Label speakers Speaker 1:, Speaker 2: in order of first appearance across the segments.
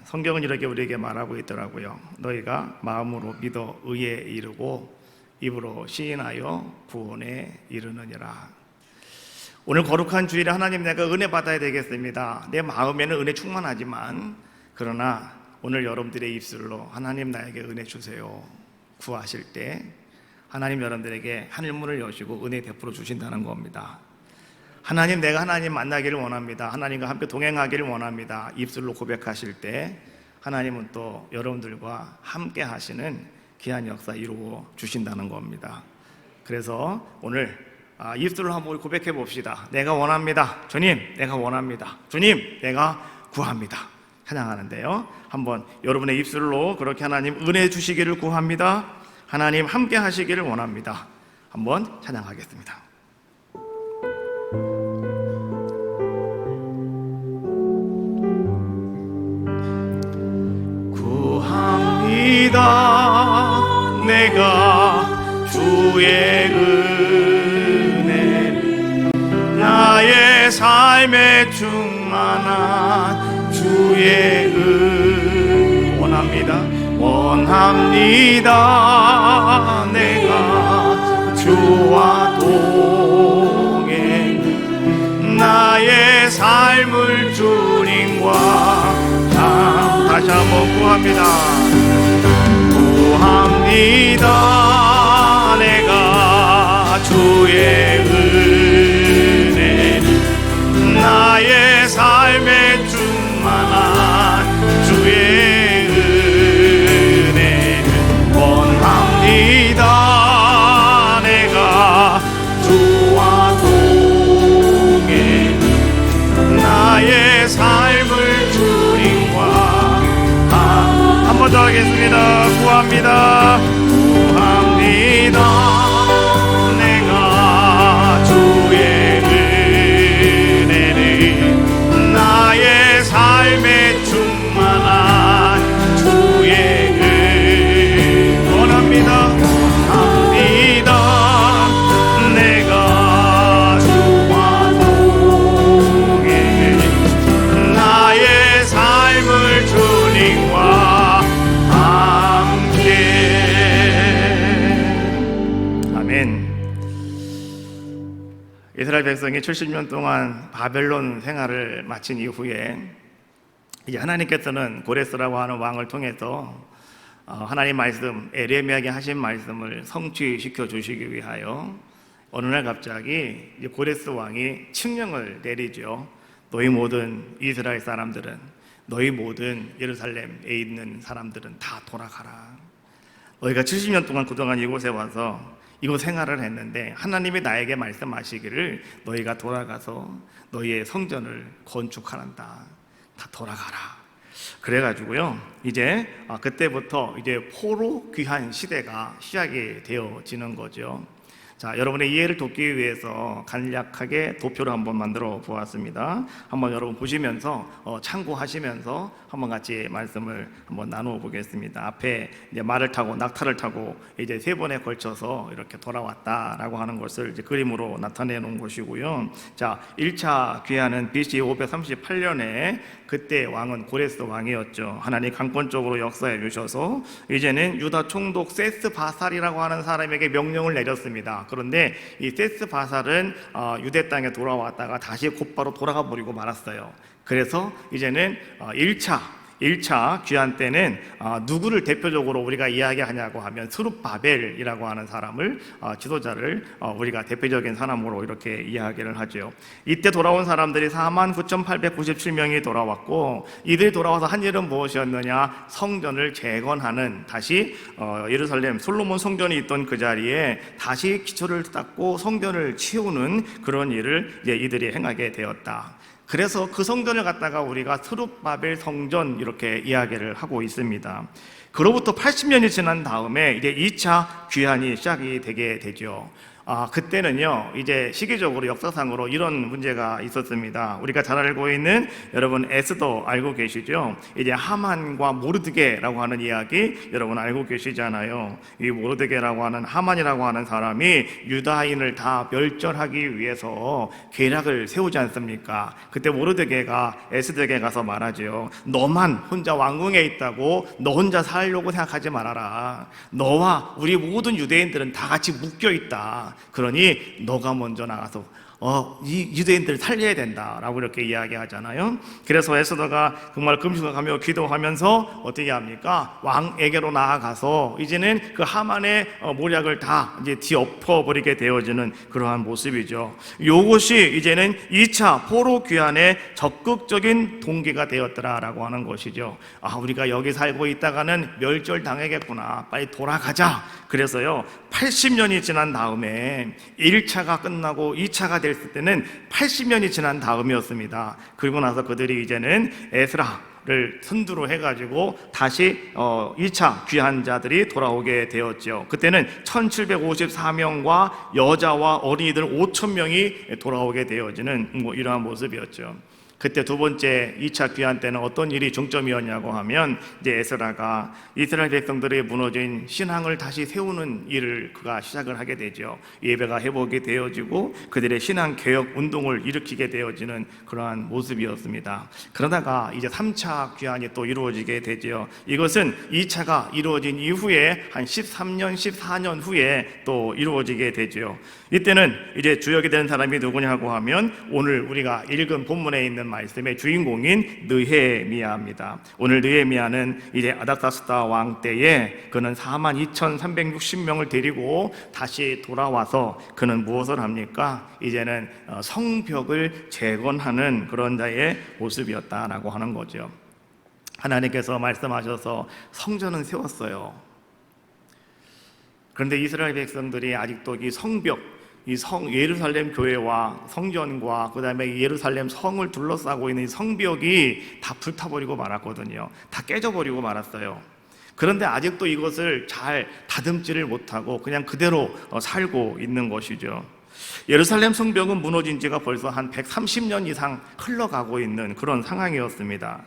Speaker 1: 성경은 이렇게 우리에게 말하고 있더라고요. 너희가 마음으로 믿어 의에 이르고 입으로 시인하여 구원에 이르느니라. 오늘 거룩한 주일에 하나님, 내가 은혜 받아야 되겠습니다. 내 마음에는 은혜 충만하지만, 그러나 오늘 여러분들의 입술로 하나님 나에게 은혜 주세요 구하실 때 하나님 여러분들에게 하늘문을 여시고 은혜 베풀어 주신다는 겁니다. 하나님, 내가 하나님 만나기를 원합니다. 하나님과 함께 동행하기를 원합니다. 입술로 고백하실 때 하나님은 또 여러분들과 함께 하시는 귀한 역사 이루어 주신다는 겁니다. 그래서 오늘 입술로 한번 고백해 봅시다. 내가 원합니다. 주님, 내가 원합니다. 주님, 내가 구합니다. 찬양하는데요, 한번 여러분의 입술로 그렇게 하나님 은혜 주시기를 구합니다. 하나님 함께 하시기를 원합니다. 한번 찬양하겠습니다. 구합니다. 내가 주의 은혜를, 나의 삶에 충만한 주의 은 원합니다. 원합니다. 내가 주와 동행, 나의 삶을 주님과 다시 한번 구합니다. 구합니다. 내가 주의 은혜를, 나의 삶에 충만한 주의 은혜를 원합니다. 내가 주와 동행, 나의 삶을 주님과 한 번 더 하겠습니다. 구합니다. 구합니다. 내가 주의 은혜를, 나의 삶에 충만한 주의 은 원합니다. 원합니다. 내가 주와 동행, 나의 삶을 주님과 이스라엘 백성이 70년 동안 바벨론 생활을 마친 이후에 이제 하나님께서는 고레스라고 하는 왕을 통해서 하나님 말씀, 에레미야에게 하신 말씀을 성취시켜 주시기 위하여 어느 날 갑자기 이제 고레스 왕이 칙령을 내리죠. 너희 모든 이스라엘 사람들은, 너희 모든 예루살렘에 있는 사람들은 다 돌아가라. 너희가 70년 동안 그동안 이곳에 와서 이곳 생활을 했는데 하나님이 나에게 말씀하시기를 너희가 돌아가서 너희의 성전을 건축하란다. 다 돌아가라. 그래가지고요, 이제 그때부터 이제 포로 귀환 시대가 시작이 되어지는 거죠. 자, 여러분의 이해를 돕기 위해서 간략하게 도표를 한번 만들어 보았습니다. 한번 여러분 보시면서 참고하시면서 한번 같이 말씀을 한번 나누어 보겠습니다. 앞에 이제 말을 타고 낙타를 타고 이제 3번에 걸쳐서 이렇게 돌아왔다라고 하는 것을 이제 그림으로 나타내 놓은 것이고요. 자, 1차 귀환은 BC 538년에 그때 왕은 고레스 왕이었죠. 하나님 강권적으로 역사해 주셔서 이제는 유다 총독 세스바살이라고 하는 사람에게 명령을 내렸습니다. 그런데 이 세스바살은 유대 땅에 돌아왔다가 다시 곧바로 돌아가 버리고 말았어요. 그래서 이제는 1차 귀환 때는 누구를 대표적으로 우리가 이야기하냐고 하면 스룹바벨이라고 하는 사람을 지도자를 우리가 대표적인 사람으로 이렇게 이야기를 하죠. 이때 돌아온 사람들이 49,897명이 돌아왔고, 이들이 돌아와서 한 일은 무엇이었느냐? 성전을 재건하는, 다시 예루살렘 솔로몬 성전이 있던 그 자리에 다시 기초를 닦고 성전을 치우는 그런 일을 이제 이들이 행하게 되었다. 그래서 그 성전을 갖다가 우리가 스룹바벨 성전 이렇게 이야기를 하고 있습니다. 그로부터 80년이 지난 다음에 이제 2차 귀환이 시작이 되게 되죠. 그때는요, 이제 시기적으로 역사상으로 이런 문제가 있었습니다. 우리가 잘 알고 있는 여러분 에스더 알고 계시죠? 이제 하만과 모르드게라고 하는 이야기 여러분 알고 계시잖아요. 이 모르드게라고 하는 하만이라고 하는 사람이 유다인을 다 멸절하기 위해서 계략을 세우지 않습니까? 그때 모르드게가 에스더에게 가서 말하죠. 너만 혼자 왕궁에 있다고 너 혼자 살려고 생각하지 말아라. 너와 우리 모든 유대인들은 다 같이 묶여 있다. 그러니 너가 먼저 나가서 이 유대인들을 살려야 된다라고 이렇게 이야기하잖아요. 그래서 에스더가 정말 금식하며 기도하면서 어떻게 합니까? 왕에게로 나아가서 이제는 그 하만의 모략을 다 이제 뒤엎어버리게 되어지는 그러한 모습이죠. 이것이 이제는 2차 포로 귀환의 적극적인 동기가 되었더라라고 하는 것이죠. 우리가 여기 살고 있다가는 멸절당하겠구나. 빨리 돌아가자. 그래서요, 80년이 지난 다음에 1차가 끝나고 2차가 됐을 때는 80년이 지난 다음이었습니다. 그리고 나서 그들이 이제는 에스라를 선두로 해가지고 다시 2차 귀환자들이 돌아오게 되었죠. 그때는 1754명과 여자와 어린이들 5,000명이 돌아오게 되어지는 이러한 모습이었죠. 그때 두 번째 2차 귀환 때는 어떤 일이 중점이었냐고 하면 이제 에스라가 이스라엘 백성들의 무너진 신앙을 다시 세우는 일을 그가 시작을 하게 되죠. 예배가 회복이 되어지고 그들의 신앙 개혁 운동을 일으키게 되어지는 그러한 모습이었습니다. 그러다가 이제 3차 귀환이 또 이루어지게 되죠. 이것은 2차가 이루어진 이후에 한 13년, 14년 후에 또 이루어지게 되죠. 이때는 이제 주역이 되는 사람이 누구냐고 하면 오늘 우리가 읽은 본문에 있는 말씀의 주인공인 느헤미야입니다. 오늘 느헤미야는 이제 아닥사스다 왕 때에 그는 42,360명을 데리고 다시 돌아와서 그는 무엇을 합니까? 이제는 성벽을 재건하는 그런 자의 모습이었다라고 하는 거죠. 하나님께서 말씀하셔서 성전은 세웠어요. 그런데 이스라엘 백성들이 아직도 이 성벽, 예루살렘 교회와 성전과 그 다음에 예루살렘 성을 둘러싸고 있는 성벽이 다 불타버리고 말았거든요. 다 깨져버리고 말았어요. 그런데 아직도 이것을 잘 다듬지를 못하고 그냥 그대로 살고 있는 것이죠. 예루살렘 성벽은 무너진 지가 벌써 한 130년 이상 흘러가고 있는 그런 상황이었습니다.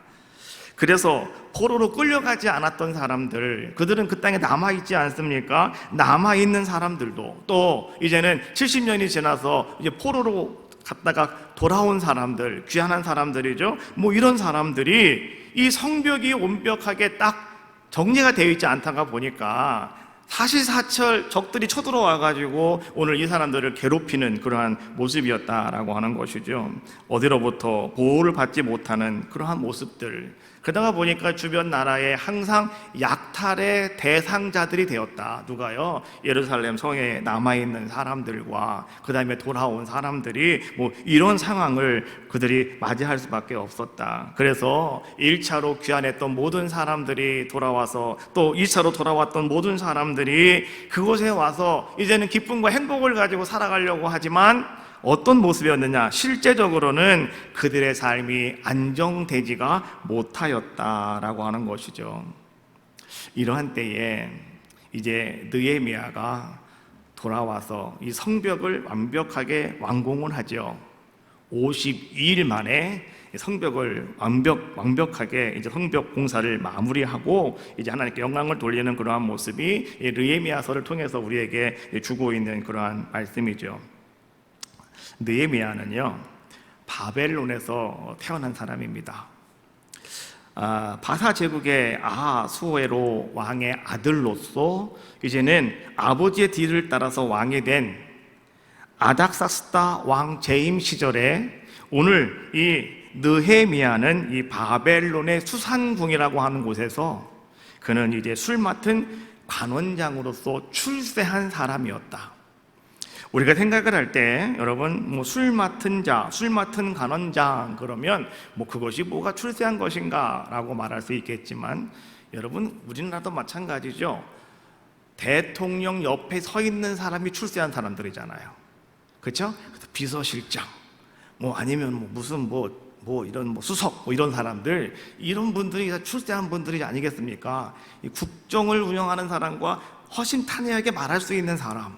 Speaker 1: 그래서 포로로 끌려가지 않았던 사람들, 그들은 그 땅에 남아있지 않습니까? 남아있는 사람들도 또 이제는 70년이 지나서 이제 포로로 갔다가 돌아온 사람들, 귀환한 사람들이죠. 이런 사람들이 이 성벽이 완벽하게 딱 정리가 되어 있지 않다가 보니까 사시사철 적들이 쳐들어와가지고 오늘 이 사람들을 괴롭히는 그러한 모습이었다라고 하는 것이죠. 어디로부터 보호를 받지 못하는 그러한 모습들. 그러다가 보니까 주변 나라에 항상 약탈의 대상자들이 되었다. 누가요? 예루살렘 성에 남아있는 사람들과 그 다음에 돌아온 사람들이 이런 상황을 그들이 맞이할 수밖에 없었다. 그래서 1차로 귀환했던 모든 사람들이 돌아와서 또 2차로 돌아왔던 모든 사람들이 그곳에 와서 이제는 기쁨과 행복을 가지고 살아가려고 하지만 어떤 모습이었느냐? 실제적으로는 그들의 삶이 안정되지가 못하였다라고 하는 것이죠. 이러한 때에 이제 느헤미야가 돌아와서 이 성벽을 완벽하게 완공을 하죠. 52일 만에 성벽을 완벽하게 이제 성벽 공사를 마무리하고 이제 하나님께 영광을 돌리는 그러한 모습이 느헤미야서를 통해서 우리에게 주고 있는 그러한 말씀이죠. 느헤미야는요, 바벨론에서 태어난 사람입니다. 바사 제국의 아하수에로 왕의 아들로서 이제는 아버지의 뒤를 따라서 왕이 된 아닥사스다 왕 재임 시절에 오늘 이 느헤미야는 이 바벨론의 수산궁이라고 하는 곳에서 그는 이제 술 맡은 관원장으로서 출세한 사람이었다. 우리가 생각을 할 때 여러분 술 맡은 자, 술 맡은 관원장 그러면 그것이 뭐가 출세한 것인가 라고 말할 수 있겠지만 여러분 우리나라도 마찬가지죠. 대통령 옆에 서 있는 사람이 출세한 사람들이잖아요. 그렇죠? 비서실장 아니면 무슨 이런 수석 이런 사람들, 이런 분들이 다 출세한 분들이 아니겠습니까? 이 국정을 운영하는 사람과 허심탄회하게 말할 수 있는 사람,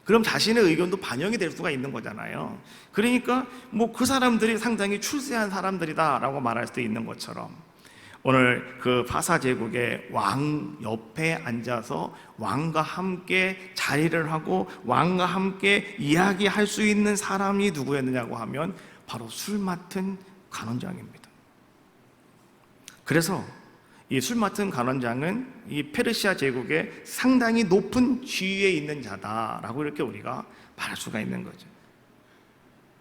Speaker 1: 그럼 자신의 의견도 반영이 될 수가 있는 거잖아요. 그러니까 뭐 그 사람들이 상당히 출세한 사람들이다라고 말할 수도 있는 것처럼, 오늘 그 파사 제국의 왕 옆에 앉아서 왕과 함께 자리를 하고 왕과 함께 이야기할 수 있는 사람이 누구였느냐고 하면 바로 술 맡은 간원장입니다. 그래서 이 술 맡은 간원장은 이 페르시아 제국의 상당히 높은 지위에 있는 자다라고 이렇게 우리가 말할 수가 있는 거죠.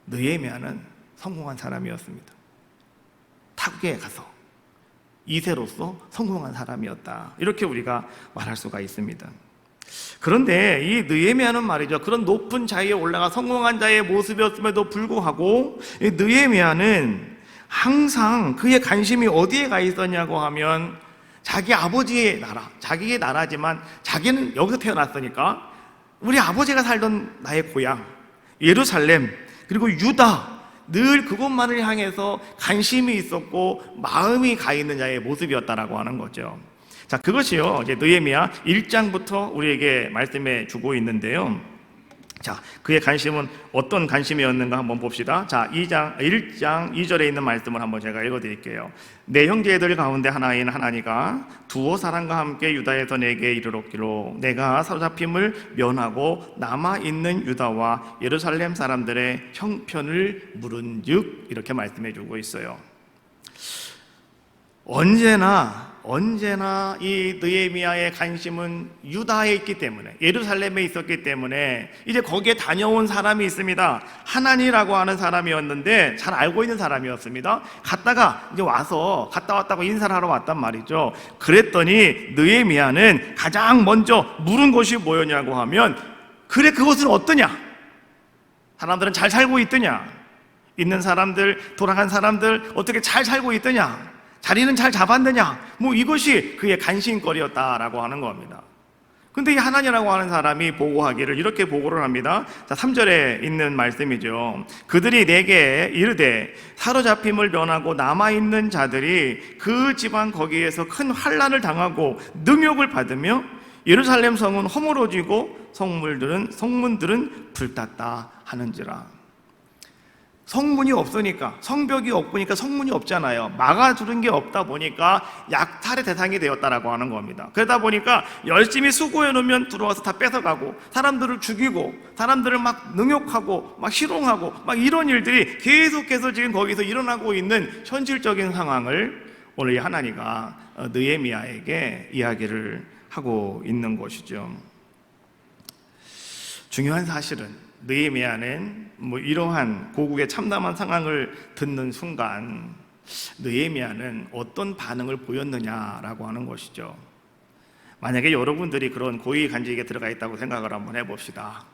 Speaker 1: 느헤미야는 성공한 사람이었습니다. 타국에 가서 2세로서 성공한 사람이었다, 이렇게 우리가 말할 수가 있습니다. 그런데 이 느헤미야는 말이죠, 그런 높은 자리에 올라가 성공한 자의 모습이었음에도 불구하고 이 느헤미야는 항상 그의 관심이 어디에 가 있었냐고 하면 자기 아버지의 나라, 자기의 나라지만 자기는 여기서 태어났으니까 우리 아버지가 살던 나의 고향 예루살렘, 그리고 유다, 늘 그것만을 향해서 관심이 있었고 마음이 가 있는 자의 모습이었다라고 하는 거죠. 자, 그것이요, 이제 느헤미야 1장부터 우리에게 말씀해 주고 있는데요. 자, 그의 관심은 어떤 관심이었는가 한번 봅시다. 자, 1장 2절에 있는 말씀을 한번 제가 읽어드릴게요. 내 형제들 가운데 하나인 하나니가 두어 사람과 함께 유다에서 내게 이르렀기로 내가 사로잡힘을 면하고 남아있는 유다와 예루살렘 사람들의 형편을 물은즉, 이렇게 말씀해 주고 있어요. 언제나 이 느헤미야의 관심은 유다에 있기 때문에, 예루살렘에 있었기 때문에 이제 거기에 다녀온 사람이 있습니다. 하나니라고 하는 사람이었는데 잘 알고 있는 사람이었습니다. 갔다가 이제 와서 갔다 왔다고 인사를 하러 왔단 말이죠. 그랬더니 느헤미야는 가장 먼저 물은 것이 뭐였냐고 하면, 그래, 그것은 어떠냐? 사람들은 잘 살고 있더냐? 있는 사람들, 돌아간 사람들 어떻게 잘 살고 있더냐? 자리는 잘 잡았느냐? 뭐 이것이 그의 관심거리였다라고 하는 겁니다. 근데 이 하나니라고 하는 사람이 보고하기를 이렇게 보고를 합니다. 자, 3절에 있는 말씀이죠. 그들이 내게 이르되 사로잡힘을 면하고 남아있는 자들이 그 지방 거기에서 큰 환난을 당하고 능욕을 받으며 예루살렘 성은 허물어지고 성문들은 불탔다 하는지라. 성문이 없으니까, 성벽이 없으니까 성문이 없잖아요. 막아두는 게 없다 보니까 약탈의 대상이 되었다라고 하는 겁니다. 그러다 보니까 열심히 수고해 놓으면 들어와서 다 뺏어가고, 사람들을 죽이고, 사람들을 막 능욕하고 막 희롱하고 막 이런 일들이 계속해서 지금 거기서 일어나고 있는 현실적인 상황을 오늘 이 하나니가 느헤미야에게 이야기를 하고 있는 것이죠. 중요한 사실은 느헤미야는 뭐 이러한 고국의 참담한 상황을 듣는 순간 느헤미야는 어떤 반응을 보였느냐라고 하는 것이죠. 만약에 여러분들이 그런 고위 관직에 들어가 있다고 생각을 한번 해봅시다.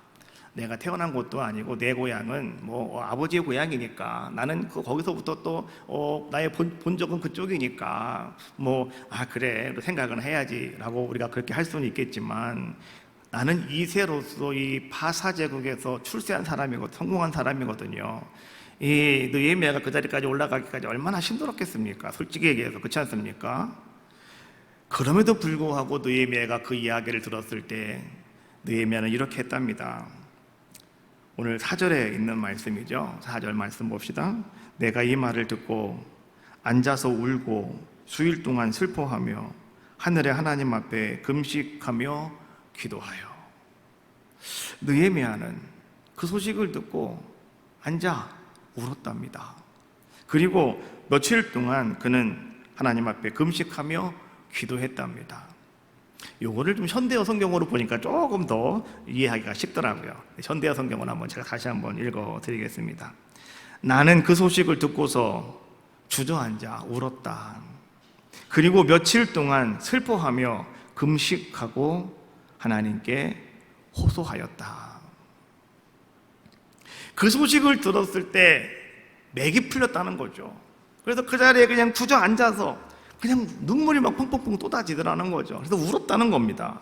Speaker 1: 내가 태어난 곳도 아니고 내 고향은 뭐 아버지의 고향이니까 나는 거기서부터 또 나의 본적은 그쪽이니까 뭐 그래 생각은 해야지라고 우리가 그렇게 할 수는 있겠지만, 나는 2세로서 이 파사 제국에서 출세한 사람이고 성공한 사람이거든요. 이 느헤미야가 그 자리까지 올라가기까지 얼마나 힘들었겠습니까? 솔직히 얘기해서 그렇지 않습니까? 그럼에도 불구하고 느헤미야가 그 이야기를 들었을 때 느헤미야는 이렇게 했답니다. 오늘 4절에 있는 말씀이죠. 4절 말씀 봅시다. 내가 이 말을 듣고 앉아서 울고 수일 동안 슬퍼하며 하늘의 하나님 앞에 금식하며 기도하여. 느헤미야는 그 소식을 듣고 앉아 울었답니다. 그리고 며칠 동안 그는 하나님 앞에 금식하며 기도했답니다. 요거를 좀 현대어 성경으로 보니까 조금 더 이해하기가 쉽더라고요. 현대어 성경을 한번 제가 다시 한번 읽어드리겠습니다. 나는 그 소식을 듣고서 주저앉아 울었다. 그리고 며칠 동안 슬퍼하며 금식하고 하나님께 호소하였다. 그 소식을 들었을 때 맥이 풀렸다는 거죠. 그래서 그 자리에 그냥 주저앉아서 그냥 눈물이 막 펑펑펑 쏟아지더라는 거죠. 그래서 울었다는 겁니다.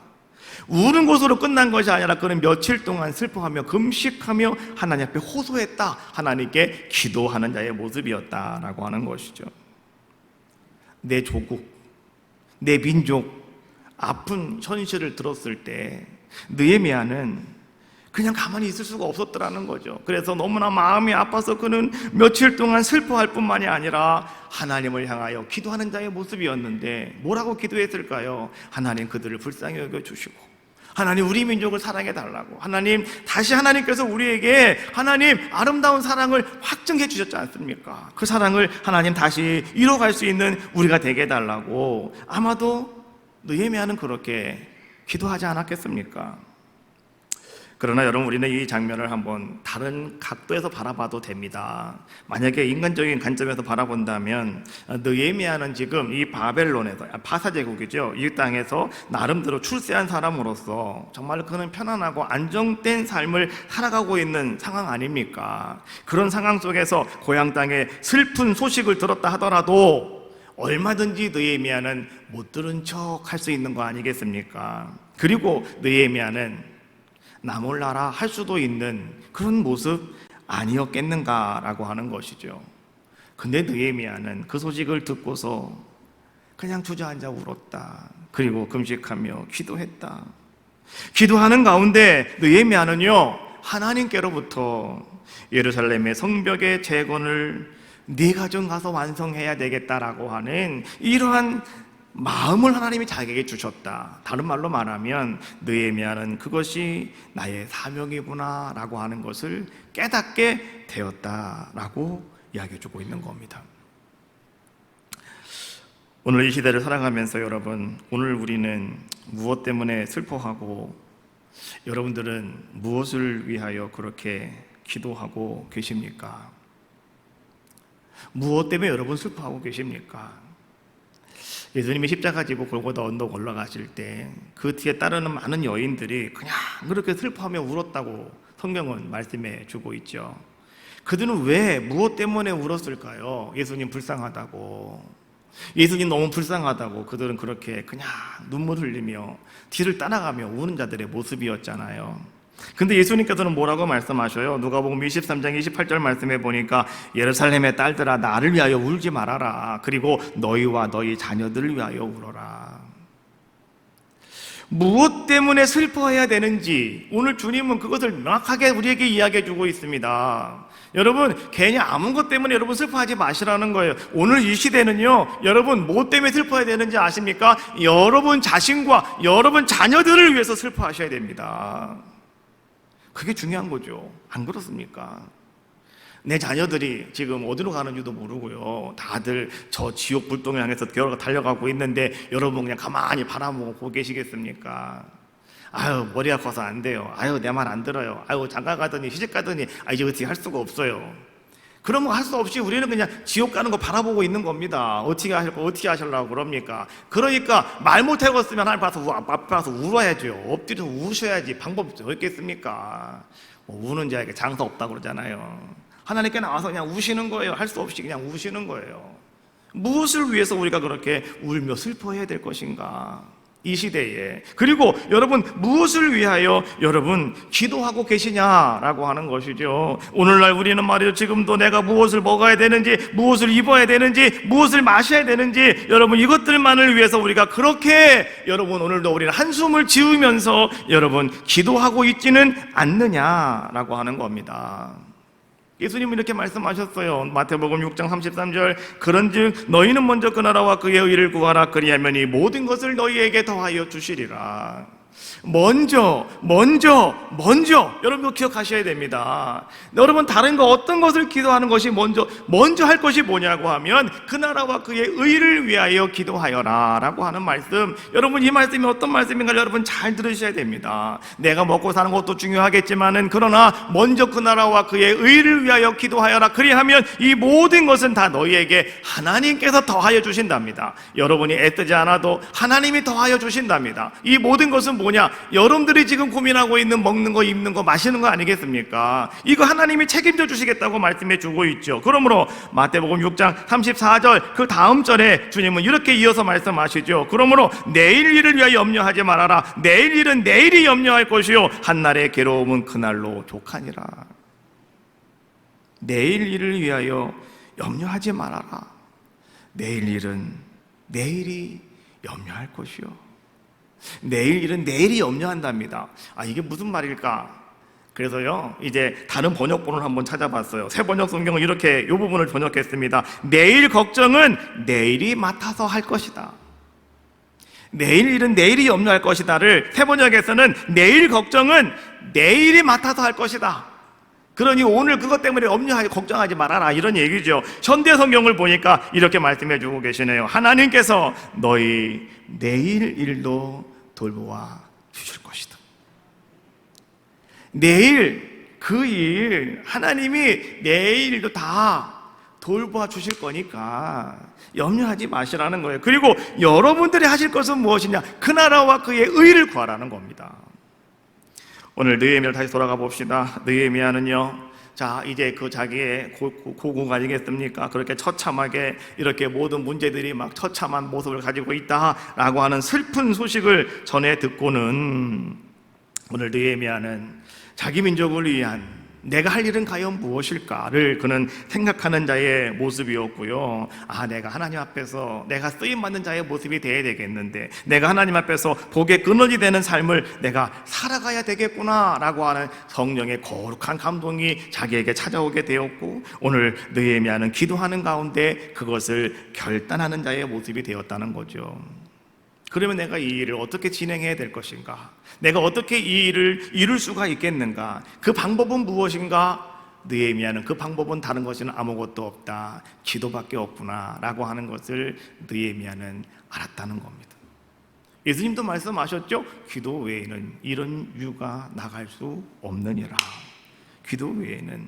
Speaker 1: 우는 것으로 끝난 것이 아니라 그는 며칠 동안 슬퍼하며 금식하며 하나님 앞에 호소했다, 하나님께 기도하는 자의 모습이었다라고 하는 것이죠. 내 조국, 내 민족 아픈 현실을 들었을 때 느헤미야는 그냥 가만히 있을 수가 없었더라는 거죠. 그래서 너무나 마음이 아파서 그는 며칠 동안 슬퍼할 뿐만이 아니라 하나님을 향하여 기도하는 자의 모습이었는데 뭐라고 기도했을까요? 하나님 그들을 불쌍히 여겨주시고, 하나님 우리 민족을 사랑해 달라고, 하나님 다시 하나님께서 우리에게 하나님 아름다운 사랑을 확증해 주셨지 않습니까? 그 사랑을 하나님 다시 이뤄갈 수 있는 우리가 되게 해달라고 아마도 느헤미야는 그렇게 기도하지 않았겠습니까? 그러나 여러분, 우리는 이 장면을 한번 다른 각도에서 바라봐도 됩니다. 만약에 인간적인 관점에서 바라본다면 느헤미야는 지금 이 바벨론에서, 파사 제국이죠, 이 땅에서 나름대로 출세한 사람으로서 정말 그는 편안하고 안정된 삶을 살아가고 있는 상황 아닙니까? 그런 상황 속에서 고향 땅에 슬픈 소식을 들었다 하더라도 얼마든지 느헤미야는 못 들은 척 할 수 있는 거 아니겠습니까? 그리고 느헤미야는 나 몰라라 할 수도 있는 그런 모습 아니었겠는가라고 하는 것이죠. 근데 느헤미야는 그 소식을 듣고서 그냥 주저앉아 울었다. 그리고 금식하며 기도했다. 기도하는 가운데 느헤미야는요, 하나님께로부터 예루살렘의 성벽의 재건을 네가 좀 가서 완성해야 되겠다라고 하는 이러한 마음을 하나님이 자기에게 주셨다. 다른 말로 말하면 느헤미야는 그것이 나의 사명이구나 라고 하는 것을 깨닫게 되었다라고 이야기해주고 있는 겁니다. 오늘 이 시대를 살아가면서 여러분, 오늘 우리는 무엇 때문에 슬퍼하고, 여러분들은 무엇을 위하여 그렇게 기도하고 계십니까? 무엇 때문에 여러분 슬퍼하고 계십니까? 예수님이 십자가 지고 골고다 언덕 올라가실 때 그 뒤에 따르는 많은 여인들이 그냥 그렇게 슬퍼하며 울었다고 성경은 말씀해 주고 있죠. 그들은 왜, 무엇 때문에 울었을까요? 예수님 불쌍하다고, 예수님 너무 불쌍하다고 그들은 그렇게 그냥 눈물 흘리며 뒤를 따라가며 우는 자들의 모습이었잖아요. 근데 예수님께서는 뭐라고 말씀하셔요? 누가복음 23장 28절 말씀해 보니까 예루살렘의 딸들아 나를 위하여 울지 말아라. 그리고 너희와 너희 자녀들을 위하여 울어라. 무엇 때문에 슬퍼해야 되는지 오늘 주님은 그것을 명확하게 우리에게 이야기해 주고 있습니다. 여러분, 괜히 아무 것 때문에 여러분 슬퍼하지 마시라는 거예요. 오늘 이 시대는요, 여러분 뭐 때문에 슬퍼해야 되는지 아십니까? 여러분 자신과 여러분 자녀들을 위해서 슬퍼하셔야 됩니다. 그게 중요한 거죠. 안 그렇습니까? 내 자녀들이 지금 어디로 가는지도 모르고요, 다들 저 지옥 불똥을 향해서 달려가고 있는데 여러분 그냥 가만히 바라보고 계시겠습니까? 아유, 머리가 커서 안 돼요. 아유, 내 말 안 들어요. 아유, 장가 가더니 시집 가더니 이제 어떻게 할 수가 없어요. 그러면 할 수 없이 우리는 그냥 지옥 가는 거 바라보고 있는 겁니다. 어떻게 하시려고 그럽니까? 그러니까 말 못하겠으면 앞에 와서 울어야죠. 엎드려 우셔야지. 방법이 어딨겠습니까? 우는 자에게 장사 없다고 그러잖아요. 하나님께 나와서 그냥 우시는 거예요. 할 수 없이 그냥 우시는 거예요. 무엇을 위해서 우리가 그렇게 울며 슬퍼해야 될 것인가? 이 시대에. 그리고 여러분 무엇을 위하여 여러분 기도하고 계시냐라고 하는 것이죠. 오늘날 우리는 말이죠, 지금도 내가 무엇을 먹어야 되는지, 무엇을 입어야 되는지, 무엇을 마셔야 되는지, 여러분 이것들만을 위해서 우리가 그렇게 여러분 오늘도 우리는 한숨을 지으면서 여러분 기도하고 있지는 않느냐라고 하는 겁니다. 예수님은 이렇게 말씀하셨어요. 마태복음 6장 33절, 그런즉 너희는 먼저 그 나라와 그의 의를 구하라. 그리하면 이 모든 것을 너희에게 더하여 주시리라. 먼저 여러분 기억하셔야 됩니다. 여러분 다른 거 어떤 것을 기도하는 것이 먼저 할 것이 뭐냐고 하면 그 나라와 그의 의를 위하여 기도하여라 라고 하는 말씀. 여러분 이 말씀이 어떤 말씀인가 여러분 잘 들으셔야 됩니다. 내가 먹고 사는 것도 중요하겠지만은 그러나 먼저 그 나라와 그의 의를 위하여 기도하여라. 그리하면 이 모든 것은 다 너희에게 하나님께서 더하여 주신답니다. 여러분이 애쓰지 않아도 하나님이 더하여 주신답니다. 이 모든 것은 뭐냐? 여러분들이 지금 고민하고 있는 먹는 거, 입는 거, 마시는 거 아니겠습니까? 이거 하나님이 책임져 주시겠다고 말씀해 주고 있죠. 그러므로 마태복음 6장 34절 그 다음 절에 주님은 이렇게 이어서 말씀하시죠. 그러므로 내일 일을 위하여 염려하지 말아라. 내일 일은 내일이 염려할 것이요 한날의 괴로움은 그날로 족하니라. 내일 일을 위하여 염려하지 말아라. 내일 일은 내일이 염려할 것이요 내일 일은 내일이 염려한답니다. 이게 무슨 말일까? 그래서요, 이제 다른 번역본을 한번 찾아봤어요. 새 번역 성경은 이렇게 이 부분을 번역했습니다. 내일 걱정은 내일이 맡아서 할 것이다. 내일 일은 내일이 염려할 것이다를 새 번역에서는 내일 걱정은 내일이 맡아서 할 것이다. 그러니 오늘 그것 때문에 염려하지 걱정하지 말아라, 이런 얘기죠. 현대 성경을 보니까 이렇게 말씀해 주고 계시네요. 하나님께서 너희 내일 일도 돌보아 주실 것이다. 내일 그 일 하나님이 내일 일도 다 돌보아 주실 거니까 염려하지 마시라는 거예요. 그리고 여러분들이 하실 것은 무엇이냐? 그 나라와 그의 의를 구하라는 겁니다. 오늘 느헤미야를 다시 돌아가 봅시다. 느헤미야는요, 자, 이제 그 자기의 고국 아니겠습니까? 그렇게 처참하게 이렇게 모든 문제들이 막 처참한 모습을 가지고 있다라고 하는 슬픈 소식을 전해 듣고는 오늘 느헤미야는 자기 민족을 위한 내가 할 일은 과연 무엇일까를 그는 생각하는 자의 모습이었고요. 아, 내가 하나님 앞에서 내가 쓰임받는 자의 모습이 되어야 되겠는데, 내가 하나님 앞에서 복의 근원이 되는 삶을 내가 살아가야 되겠구나라고 하는 성령의 거룩한 감동이 자기에게 찾아오게 되었고, 오늘 느헤미야는 기도하는 가운데 그것을 결단하는 자의 모습이 되었다는 거죠. 그러면 내가 이 일을 어떻게 진행해야 될 것인가? 내가 어떻게 이 일을 이룰 수가 있겠는가? 그 방법은 무엇인가? 느헤미야는 그 방법은 다른 것은 아무것도 없다, 기도밖에 없구나 라고 하는 것을 느헤미야는 알았다는 겁니다. 예수님도 말씀하셨죠? 기도 외에는 이런 유가 나갈 수 없느니라. 기도 외에는.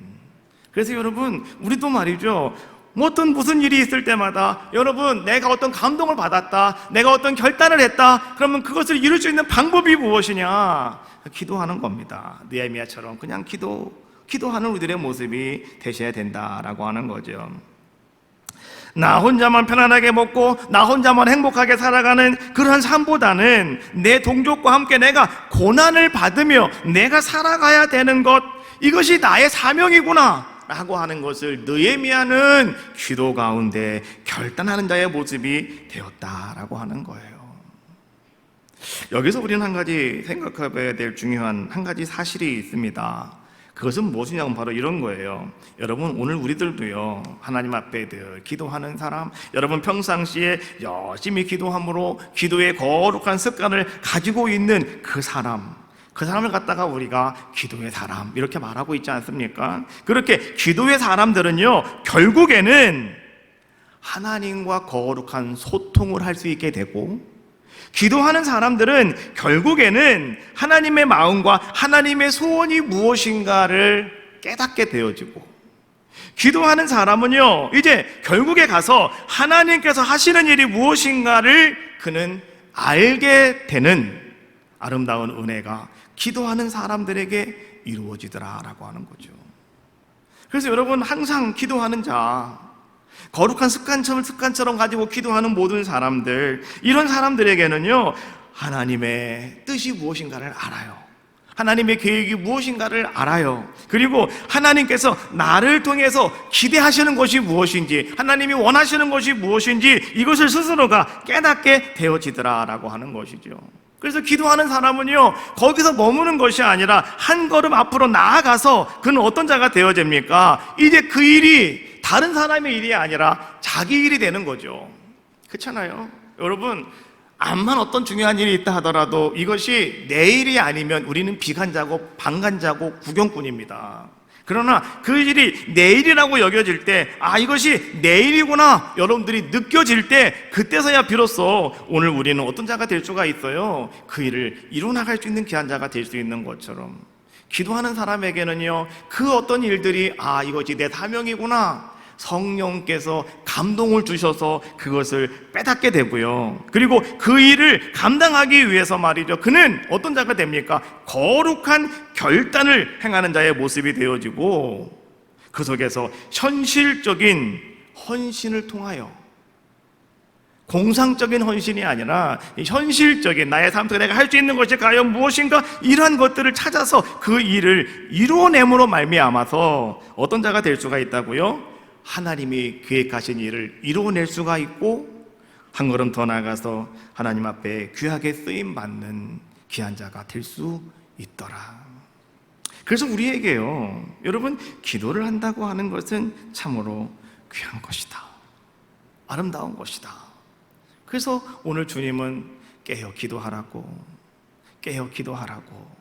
Speaker 1: 그래서 여러분, 우리도 말이죠, 무슨 일이 있을 때마다 여러분, 내가 어떤 감동을 받았다, 내가 어떤 결단을 했다, 그러면 그것을 이룰 수 있는 방법이 무엇이냐? 기도하는 겁니다. 느헤미야처럼 그냥 기도하는 우리들의 모습이 되셔야 된다라고 하는 거죠. 나 혼자만 편안하게 먹고 나 혼자만 행복하게 살아가는 그런 삶보다는 내 동족과 함께 내가 고난을 받으며 내가 살아가야 되는 것, 이것이 나의 사명이구나 라고 하는 것을 느헤미야는 기도 가운데 결단하는 자의 모습이 되었다라고 하는 거예요. 여기서 우리는 한 가지 생각해봐야 될 중요한 한 가지 사실이 있습니다. 그것은 무엇이냐면 바로 이런 거예요. 여러분, 오늘 우리들도요, 하나님 앞에 늘 기도하는 사람, 여러분 평상시에 열심히 기도함으로 기도의 거룩한 습관을 가지고 있는 그 사람을 갖다가 우리가 기도의 사람 이렇게 말하고 있지 않습니까? 그렇게 기도의 사람들은요, 결국에는 하나님과 거룩한 소통을 할 수 있게 되고, 기도하는 사람들은 결국에는 하나님의 마음과 하나님의 소원이 무엇인가를 깨닫게 되어지고, 기도하는 사람은요, 이제 결국에 가서 하나님께서 하시는 일이 무엇인가를 그는 알게 되는 아름다운 은혜가 기도하는 사람들에게 이루어지더라라고 하는 거죠. 그래서 여러분, 항상 기도하는 자, 거룩한 습관처럼 가지고 기도하는 모든 사람들, 이런 사람들에게는요, 하나님의 뜻이 무엇인가를 알아요. 하나님의 계획이 무엇인가를 알아요. 그리고 하나님께서 나를 통해서 기대하시는 것이 무엇인지, 하나님이 원하시는 것이 무엇인지 이것을 스스로가 깨닫게 되어지더라라고 하는 것이죠. 그래서 기도하는 사람은요, 거기서 머무는 것이 아니라 한 걸음 앞으로 나아가서 그는 어떤 자가 되어집니까? 이제 그 일이 다른 사람의 일이 아니라 자기 일이 되는 거죠. 그렇잖아요. 여러분, 암만 어떤 중요한 일이 있다 하더라도 이것이 내 일이 아니면 우리는 비관자고 방관자고 구경꾼입니다. 그러나 그 일이 내 일이라고 여겨질 때, 아, 이것이 내 일이구나 여러분들이 느껴질 때, 그때서야 비로소 오늘 우리는 어떤 자가 될 수가 있어요. 그 일을 이루어나갈 수 있는 귀한 자가 될 수 있는 것처럼, 기도하는 사람에게는요, 그 어떤 일들이 아, 이것이 내 사명이구나, 성령께서 감동을 주셔서 그것을 깨닫게 되고요. 그리고 그 일을 감당하기 위해서 말이죠, 그는 어떤 자가 됩니까? 거룩한 결단을 행하는 자의 모습이 되어지고, 그 속에서 현실적인 헌신을 통하여, 공상적인 헌신이 아니라 현실적인 나의 삶 속에 내가 할 수 있는 것이 과연 무엇인가, 이러한 것들을 찾아서 그 일을 이루어냄으로 말미암아서 어떤 자가 될 수가 있다고요? 하나님이 계획하신 일을 이루어낼 수가 있고, 한 걸음 더 나아가서 하나님 앞에 귀하게 쓰임받는 귀한 자가 될 수 있더라. 그래서 우리에게요, 여러분, 기도를 한다고 하는 것은 참으로 귀한 것이다, 아름다운 것이다. 그래서 오늘 주님은 깨어 기도하라고, 깨어 기도하라고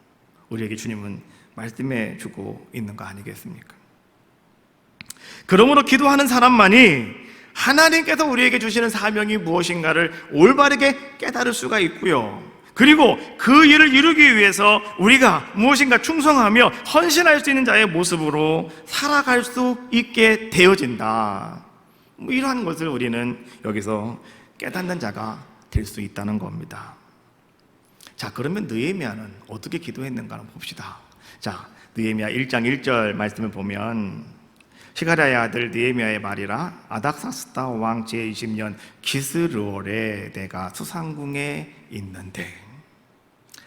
Speaker 1: 우리에게 주님은 말씀해 주고 있는 거 아니겠습니까? 그러므로 기도하는 사람만이 하나님께서 우리에게 주시는 사명이 무엇인가를 올바르게 깨달을 수가 있고요, 그리고 그 일을 이루기 위해서 우리가 무엇인가 충성하며 헌신할 수 있는 자의 모습으로 살아갈 수 있게 되어진다. 이러한 것을 우리는 여기서 깨닫는 자가 될 수 있다는 겁니다. 자, 그러면 느헤미야는 어떻게 기도했는가를 봅시다. 자, 느헤미야 1장 1절 말씀을 보면, 시가랴의 아들 느헤미야의 말이라 아닥사스다 왕 제20년 기스르월에 내가 수상궁에 있는데.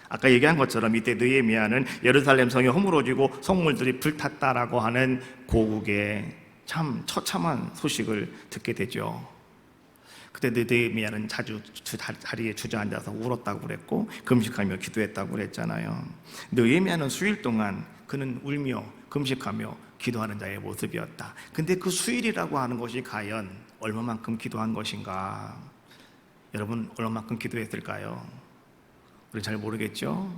Speaker 1: 아까 얘기한 것처럼 이때 느헤미야는 예루살렘 성이 허물어지고 성물들이 불탔다라고 하는 고국의 참 처참한 소식을 듣게 되죠. 그때 느헤미야는 자주 자리에 주저앉아서 울었다고 그랬고 금식하며 기도했다고 그랬잖아요. 느헤미야는 수일 동안 그는 울며 금식하며 기도하는 자의 모습이었다. 근데 그 수일이라고 하는 것이 과연 얼마만큼 기도한 것인가? 여러분, 얼마만큼 기도했을까요? 우리 잘 모르겠죠?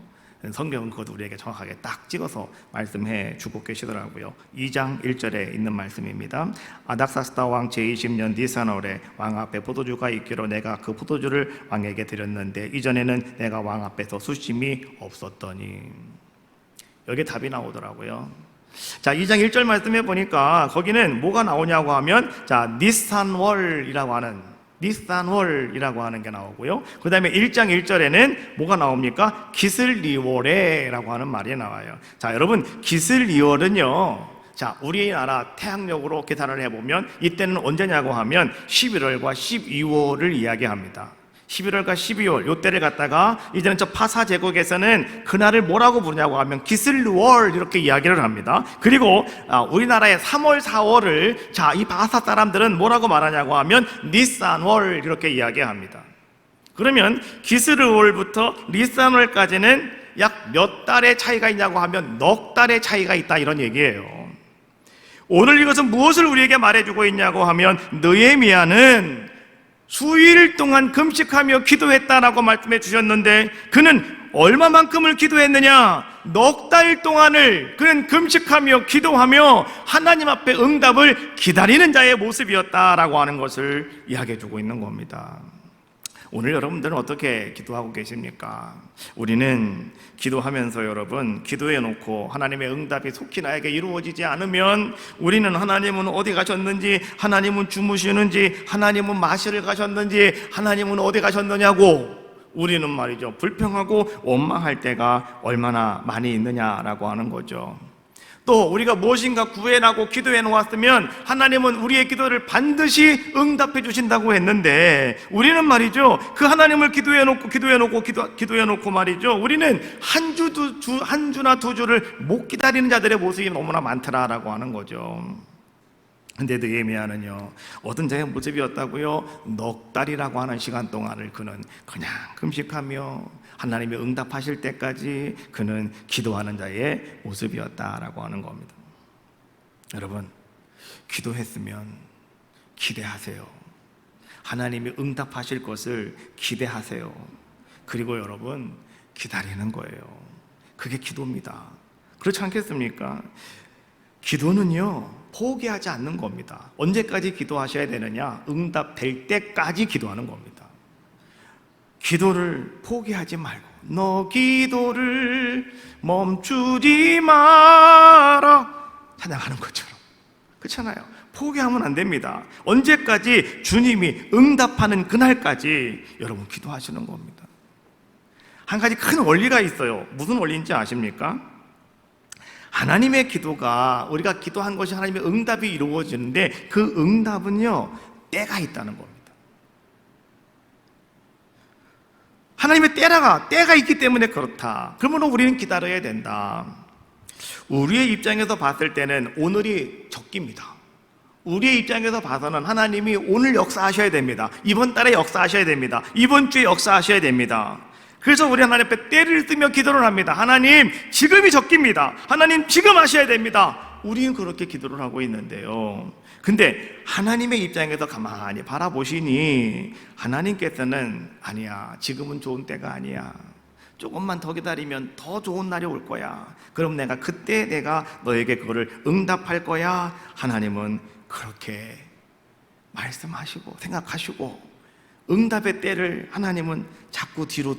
Speaker 1: 성경은 그것 우리에게 정확하게 딱 찍어서 말씀해 주고 계시더라고요. 2장 1절에 있는 말씀입니다. 아닥사스다 왕 제20년 니산월에 왕 앞에 포도주가 있기로 내가 그 포도주를 왕에게 드렸는데 이전에는 내가 왕 앞에서 수심이 없었더니. 여기에 답이 나오더라고요. 자, 2장 1절 말씀해 보니까 거기는 뭐가 나오냐고 하면, 자, 니산월이라고 하는 게 나오고요. 그 다음에 1장 1절에는 뭐가 나옵니까? 기슬리월에라고 하는 말이 나와요. 자, 여러분, 기슬리월은요, 자, 우리나라 태양력으로 계산을 해보면 이때는 언제냐고 하면 11월과 12월을 이야기합니다. 11월과 12월 요때를 갖다가 이제는 저 파사 제국에서는 그날을 뭐라고 부르냐고 하면 기슬루월 이렇게 이야기를 합니다. 그리고 우리나라의 3월 4월을 자, 이 파사 사람들은 뭐라고 말하냐고 하면 니산월 이렇게 이야기합니다. 그러면 기슬루월부터 니산월까지는 약 몇 달의 차이가 있냐고 하면 넉 달의 차이가 있다, 이런 얘기예요. 오늘 이것은 무엇을 우리에게 말해주고 있냐고 하면 느헤미야는 수일 동안 금식하며 기도했다라고 말씀해 주셨는데 그는 얼마만큼을 기도했느냐? 넉 달 동안을 그는 금식하며 기도하며 하나님 앞에 응답을 기다리는 자의 모습이었다라고 하는 것을 이야기해 주고 있는 겁니다. 오늘 여러분들은 어떻게 기도하고 계십니까? 우리는 기도하면서 여러분, 기도해 놓고 하나님의 응답이 속히 나에게 이루어지지 않으면 우리는 하나님은 어디 가셨는지, 하나님은 주무시는지, 하나님은 마실을 가셨는지, 하나님은 어디 가셨느냐고 우리는 말이죠, 불평하고 원망할 때가 얼마나 많이 있느냐라고 하는 거죠. 또 우리가 무엇인가 구해나고 기도해 놓았으면 하나님은 우리의 기도를 반드시 응답해 주신다고 했는데 우리는 말이죠, 그 하나님을 기도해 놓고 말이죠, 우리는 한 주나 두 주를 못 기다리는 자들의 모습이 너무나 많더라라고 하는 거죠. 근데 느헤미야는요, 어떤 자의 모습이었다고요? 넉 달이라고 하는 시간 동안을 그는 그냥 금식하며 하나님이 응답하실 때까지 그는 기도하는 자의 모습이었다라고 하는 겁니다. 여러분, 기도했으면 기대하세요. 하나님이 응답하실 것을 기대하세요. 그리고 여러분, 기다리는 거예요. 그게 기도입니다. 그렇지 않겠습니까? 기도는요, 포기하지 않는 겁니다. 언제까지 기도하셔야 되느냐? 응답될 때까지 기도하는 겁니다. 기도를 포기하지 말고, 너 기도를 멈추지 마라 찬양하는 것처럼, 그렇잖아요. 포기하면 안 됩니다. 언제까지? 주님이 응답하는 그날까지 여러분 기도하시는 겁니다. 한 가지 큰 원리가 있어요. 무슨 원리인지 아십니까? 하나님의 기도가, 우리가 기도한 것이 하나님의 응답이 이루어지는데 그 응답은요, 때가 있다는 겁니다. 하나님의 때가 있기 때문에 그렇다. 그러면 우리는 기다려야 된다. 우리의 입장에서 봤을 때는 오늘이 적기입니다. 우리의 입장에서 봐서는 하나님이 오늘 역사하셔야 됩니다. 이번 달에 역사하셔야 됩니다. 이번 주에 역사하셔야 됩니다. 그래서 우리 하나님 앞에 때를 쓰며 기도를 합니다. 하나님, 지금이 적깁니다. 하나님, 지금 하셔야 됩니다. 우리는 그렇게 기도를 하고 있는데요. 근데 하나님의 입장에서 가만히 바라보시니 하나님께서는 아니야, 지금은 좋은 때가 아니야. 조금만 더 기다리면 더 좋은 날이 올 거야. 그럼 그때 내가 너에게 그거를 응답할 거야. 하나님은 그렇게 말씀하시고 생각하시고 응답의 때를 하나님은 자꾸 뒤로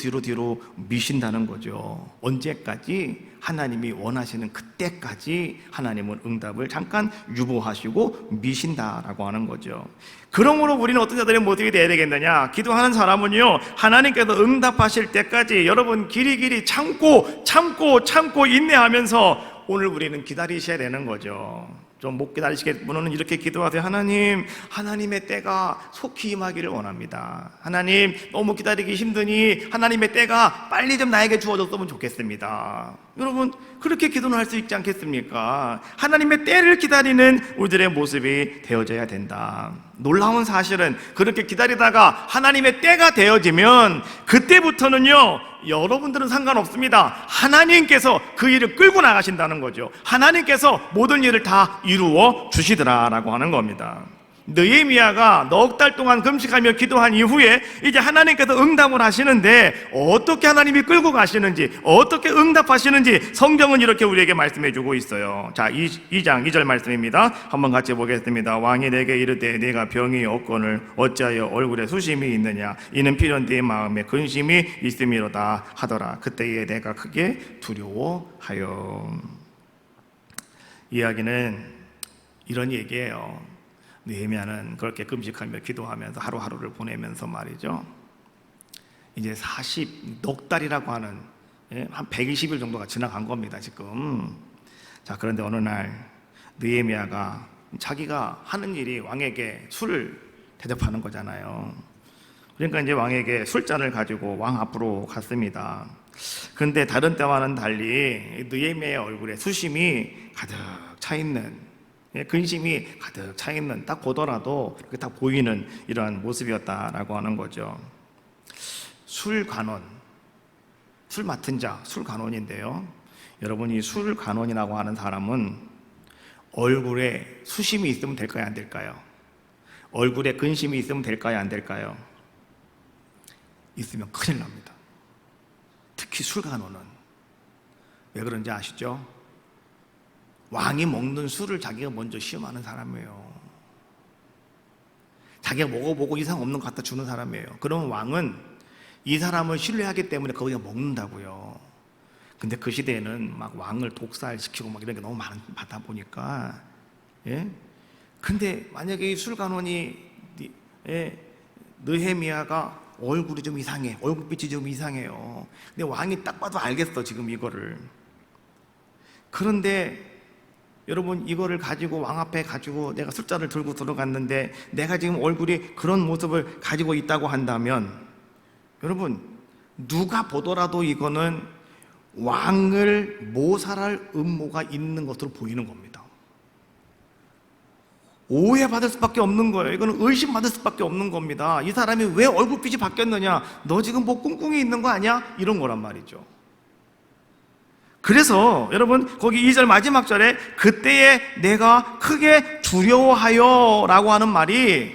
Speaker 1: 미신다는 거죠. 언제까지? 하나님이 원하시는 그때까지 하나님은 응답을 잠깐 유보하시고 미신다라고 하는 거죠. 그러므로 우리는 어떤 자들의 모습이 되어야 되겠느냐? 기도하는 사람은요, 하나님께서 응답하실 때까지 여러분 길이 참고 인내하면서 오늘 우리는 기다리셔야 되는 거죠. 좀 못 기다리시겠는 분은 이렇게 기도하세요. 하나님의 때가 속히 임하기를 원합니다. 하나님, 너무 기다리기 힘드니 하나님의 때가 빨리 좀 나에게 주어졌으면 좋겠습니다. 여러분, 그렇게 기도는 할 수 있지 않겠습니까? 하나님의 때를 기다리는 우리들의 모습이 되어져야 된다. 놀라운 사실은 그렇게 기다리다가 하나님의 때가 되어지면 그때부터는요, 여러분들은 상관없습니다. 하나님께서 그 일을 끌고 나가신다는 거죠. 하나님께서 모든 일을 다 이루어 주시더라라고 하는 겁니다. 느헤미야가 넉 달 동안 금식하며 기도한 이후에 이제 하나님께서 응답을 하시는데 어떻게 하나님이 끌고 가시는지, 어떻게 응답하시는지 성경은 이렇게 우리에게 말씀해 주고 있어요. 자, 2장 2절 말씀입니다. 한번 같이 보겠습니다. 왕이 내게 이르되 네가 병이 없거늘 어찌하여 얼굴에 수심이 있느냐? 이는 필연 네 마음에 근심이 있음이로다 하더라. 그때에 내가 크게 두려워하여. 이야기는 이런 얘기예요. 느헤미야는 그렇게 금식하며 기도하면서 하루하루를 보내면서 말이죠, 이제 넉 달이라고 하는 한 120일 정도가 지나간 겁니다 지금. 자, 그런데 어느 날 느헤미야가 자기가 하는 일이 왕에게 술을 대접하는 거잖아요. 그러니까 이제 왕에게 술잔을 가지고 왕 앞으로 갔습니다. 그런데 다른 때와는 달리 느헤미야의 얼굴에 수심이 가득 차 있는, 근심이 가득 차 있는, 딱 보더라도 그렇게 딱 보이는 이러한 모습이었다라고 하는 거죠. 술관원, 술 맡은 자, 술관원인데요. 여러분, 이 술관원이라고 하는 사람은 얼굴에 수심이 있으면 될까요, 안 될까요? 얼굴에 근심이 있으면 될까요, 안 될까요? 있으면 큰일 납니다. 특히 술관원은. 왜 그런지 아시죠? 왕이 먹는 술을 자기가 먼저 시험하는 사람이에요. 자기가 먹어보고 이상 없는 거 갖다 주는 사람이에요. 그러면 왕은 이 사람을 신뢰하기 때문에 거기가 먹는다고요. 근데 그 시대에는 막 왕을 독살시키고 막 이런 게 너무 많다 보니까, 근데 만약에 이 술관원이, 느헤미야가 얼굴이 좀 이상해, 얼굴빛이 좀 이상해요. 근데 왕이 딱 봐도 알겠어 지금 이거를. 그런데 여러분, 이거를 가지고 왕 앞에 가지고 내가 술잔을 들고 들어갔는데 내가 지금 얼굴이 그런 모습을 가지고 있다고 한다면, 여러분, 누가 보더라도 이거는 왕을 모살할 음모가 있는 것으로 보이는 겁니다. 오해받을 수밖에 없는 거예요. 이거는 의심받을 수밖에 없는 겁니다. 이 사람이 왜 얼굴빛이 바뀌었느냐? 너 지금 뭐 꿍꿍이 있는 거 아니야? 이런 거란 말이죠. 그래서 여러분, 거기 2절 마지막 절에 그때에 내가 크게 두려워하여 라고 하는 말이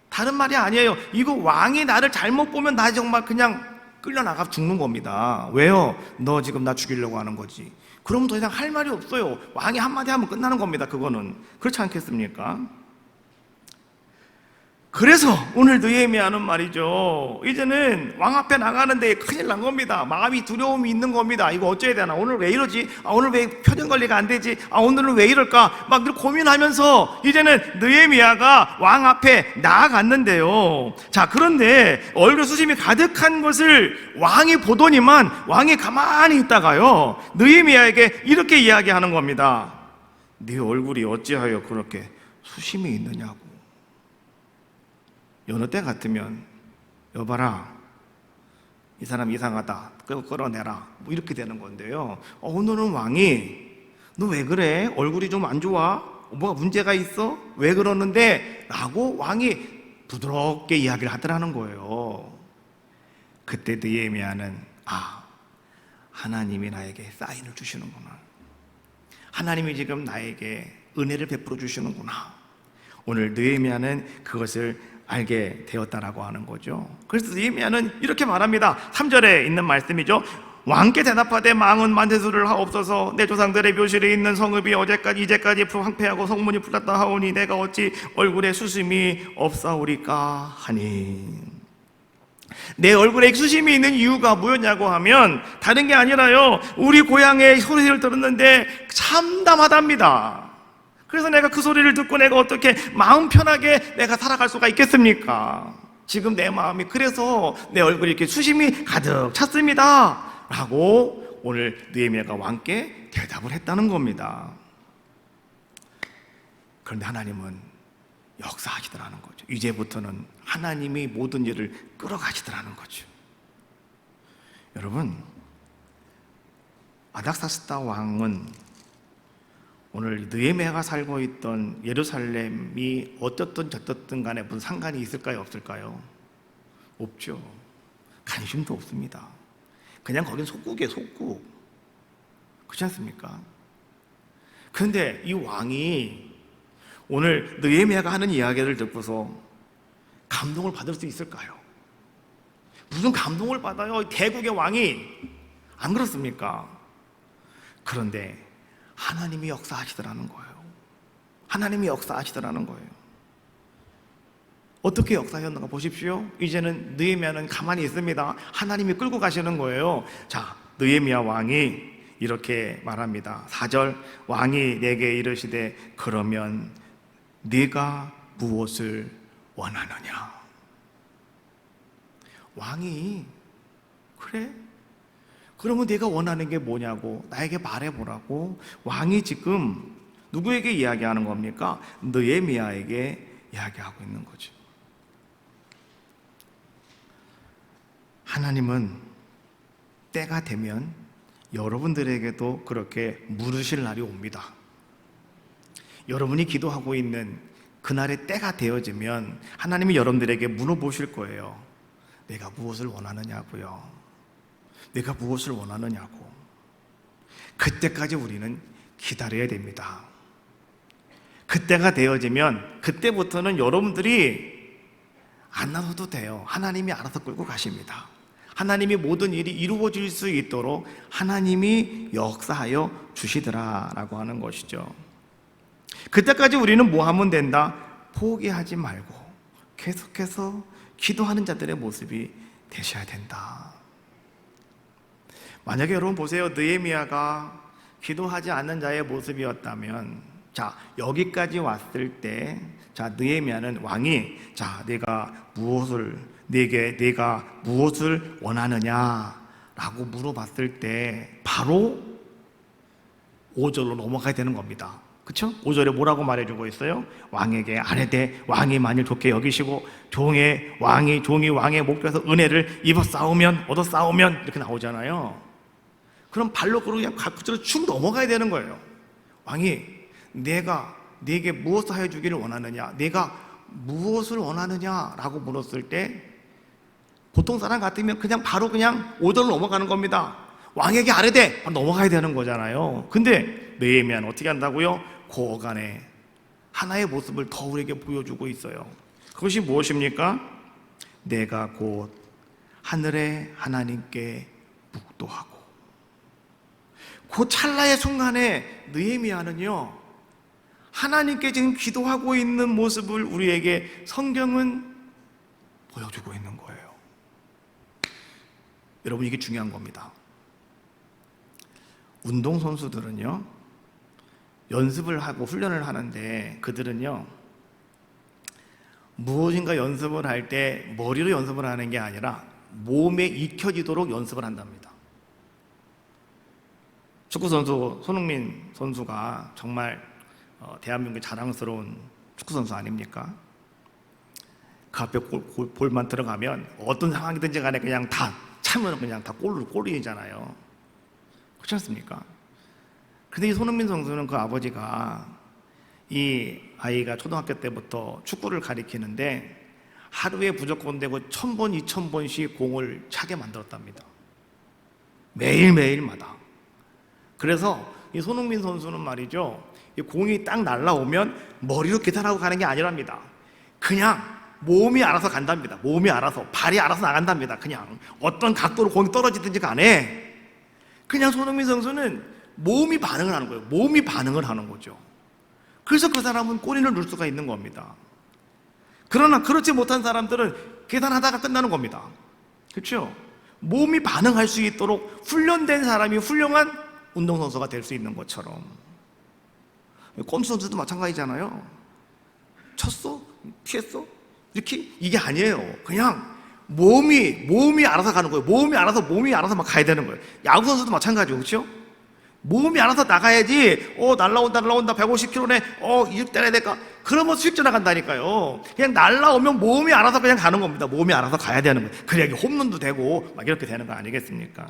Speaker 1: 다른 말이 아니에요. 이거 왕이 나를 잘못 보면 나 정말 그냥 끌려나가 죽는 겁니다. 왜요? 너 지금 나 죽이려고 하는 거지. 그럼 더 이상 할 말이 없어요. 왕이 한마디 하면 끝나는 겁니다. 그거는. 그렇지 않겠습니까? 그래서 오늘 느헤미야는 말이죠, 이제는 왕 앞에 나가는데 큰일 난 겁니다. 마음이 두려움이 있는 겁니다. 이거 어째야 되나? 오늘 왜 이러지? 오늘 왜 표정 관리가 안 되지? 오늘은 왜 이럴까? 막 고민하면서 이제는 느헤미야가 왕 앞에 나아갔는데요. 자, 그런데 얼굴 수심이 가득한 것을 왕이 보더니만 왕이 가만히 있다가요, 느헤미야에게 이렇게 이야기하는 겁니다. 네 얼굴이 어찌하여 그렇게 수심이 있느냐고. 여느 때 같으면 여봐라, 이 사람 이상하다, 끌어내라, 뭐 이렇게 되는 건데요. 오늘은 왕이 너 왜 그래? 얼굴이 좀 안 좋아? 뭐가 문제가 있어? 왜 그러는데? 라고 왕이 부드럽게 이야기를 하더라는 거예요. 그때 느헤미야는 아, 하나님이 나에게 사인을 주시는구나. 하나님이 지금 나에게 은혜를 베풀어 주시는구나. 오늘 느헤미야는 그것을 알게 되었다라고 하는 거죠. 그래서 느헤미야는 이렇게 말합니다. 3절에 있는 말씀이죠. 왕께 대답하되 망은 만세수를 하옵소서. 내 조상들의 묘실에 있는 성읍이 이제까지 황폐하고 성문이 불났다 하오니 내가 어찌 얼굴에 수심이 없사오리까 하니. 내 얼굴에 수심이 있는 이유가 뭐였냐고 하면 다른 게 아니라요, 우리 고향의 소리를 들었는데 참담하답니다. 그래서 내가 그 소리를 듣고 내가 어떻게 마음 편하게 내가 살아갈 수가 있겠습니까? 지금 내 마음이 그래서 내 얼굴에 이렇게 수심이 가득 찼습니다 라고 오늘 느헤미야가 왕께 대답을 했다는 겁니다. 그런데 하나님은 역사하시더라는 거죠. 이제부터는 하나님이 모든 일을 끌어가시더라는 거죠. 여러분, 아닥사스다 왕은 오늘 느헤미야가 살고 있던 예루살렘이 어떻든 저떻든 간에 무슨 상관이 있을까요? 없을까요? 없죠. 관심도 없습니다. 그냥 거긴 속국이에요, 속국. 그렇지 않습니까? 그런데 이 왕이 오늘 느헤미야가 하는 이야기를 듣고서 감동을 받을 수 있을까요? 무슨 감동을 받아요? 대국의 왕이. 안 그렇습니까? 그런데 하나님이 역사하시더라는 거예요. 하나님이 역사하시더라는 거예요. 어떻게 역사하셨는가 보십시오. 이제는 느헤미야는 가만히 있습니다. 하나님이 끌고 가시는 거예요. 자, 느헤미야 왕이 이렇게 말합니다. 4절, 왕이 내게 이르시되 그러면 네가 무엇을 원하느냐? 왕이 그래? 그러면 네가 원하는 게 뭐냐고 나에게 말해보라고 왕이 지금 누구에게 이야기하는 겁니까? 느헤미야에게 이야기하고 있는 거죠. 하나님은 때가 되면 여러분들에게도 그렇게 물으실 날이 옵니다. 여러분이 기도하고 있는 그날의 때가 되어지면 하나님이 여러분들에게 물어보실 거예요. 내가 무엇을 원하느냐고요. 내가 무엇을 원하느냐고. 그때까지 우리는 기다려야 됩니다. 그때가 되어지면 그때부터는 여러분들이 안 나서도 돼요. 하나님이 알아서 끌고 가십니다. 하나님이 모든 일이 이루어질 수 있도록 하나님이 역사하여 주시더라라고 하는 것이죠. 그때까지 우리는 뭐 하면 된다? 포기하지 말고 계속해서 기도하는 자들의 모습이 되셔야 된다. 만약에 여러분 보세요. 느헤미야가 기도하지 않는 자의 모습이었다면, 자, 여기까지 왔을 때, 자, 느헤미야는 왕이, 자, 내가 무엇을 원하느냐라고 물어봤을 때 바로 5절로 넘어가야 되는 겁니다. 그렇죠? 5절에 뭐라고 말해주고 있어요? 왕에게 아뢰되 왕이 만일 좋게 여기시고 종이 왕의 목에서 은혜를 얻어 싸우면 이렇게 나오잖아요. 그럼 발로 그냥 구절로 쭉 넘어가야 되는 거예요. 왕이 내가 네게 무엇을 하여 주기를 원하느냐, 내가 무엇을 원하느냐라고 물었을 때 보통 사람 같으면 그냥 바로 그냥 5절로 넘어가는 겁니다. 왕에게 아뢰되 넘어가야 되는 거잖아요. 근데 느헤미야는 어떻게 한다고요? 그 어간에 하나의 모습을 더 우리에게 보여주고 있어요. 그것이 무엇입니까? 내가 곧 하늘의 하나님께 묵도하고. 그 찰나의 순간에 느헤미야는요, 하나님께 지금 기도하고 있는 모습을 우리에게 성경은 보여주고 있는 거예요. 여러분, 이게 중요한 겁니다. 운동선수들은요, 연습을 하고 훈련을 하는데 그들은요, 무엇인가 연습을 할 때 머리로 연습을 하는 게 아니라 몸에 익혀지도록 연습을 한답니다. 축구선수 손흥민 선수가 정말 대한민국의 자랑스러운 축구선수 아닙니까? 그 앞에 볼만 들어가면 어떤 상황이든지 간에 그냥 다 차면 그냥 다 골이잖아요. 그렇지 않습니까? 근데 이 손흥민 선수는 그 아버지가 이 아이가 초등학교 때부터 축구를 가리키는데 하루에 무조건 되고 1000번, 2000번씩 공을 차게 만들었답니다. 매일매일마다. 그래서 이 손흥민 선수는 말이죠, 이 공이 딱 날라오면 머리로 계산하고 가는 게 아니랍니다. 그냥 몸이 알아서 간답니다. 몸이 알아서, 발이 알아서 나간답니다. 그냥 어떤 각도로 공이 떨어지든지 간에 그냥 손흥민 선수는 몸이 반응을 하는 거예요. 몸이 반응을 하는 거죠. 그래서 그 사람은 골인을 넣을 수가 있는 겁니다. 그러나 그렇지 못한 사람들은 계산하다가 끝나는 겁니다. 그렇죠? 몸이 반응할 수 있도록 훈련된 사람이 훌륭한 운동선수가 될 수 있는 것처럼 꼼수 선수도 마찬가지잖아요. 쳤어? 피했어? 이렇게 이게 아니에요. 그냥 몸이 알아서 가는 거예요. 몸이 알아서 막 가야 되는 거예요. 야구 선수도 마찬가지고, 그렇죠? 몸이 알아서 나가야지. 날라온다 150km네. 이륙 때려야 될까? 그러면 수익 지나간다니까요. 그냥 날라오면 몸이 알아서 그냥 가는 겁니다. 몸이 알아서 가야 되는 거예요. 그래야 홈런도 되고 막 이렇게 되는 거 아니겠습니까?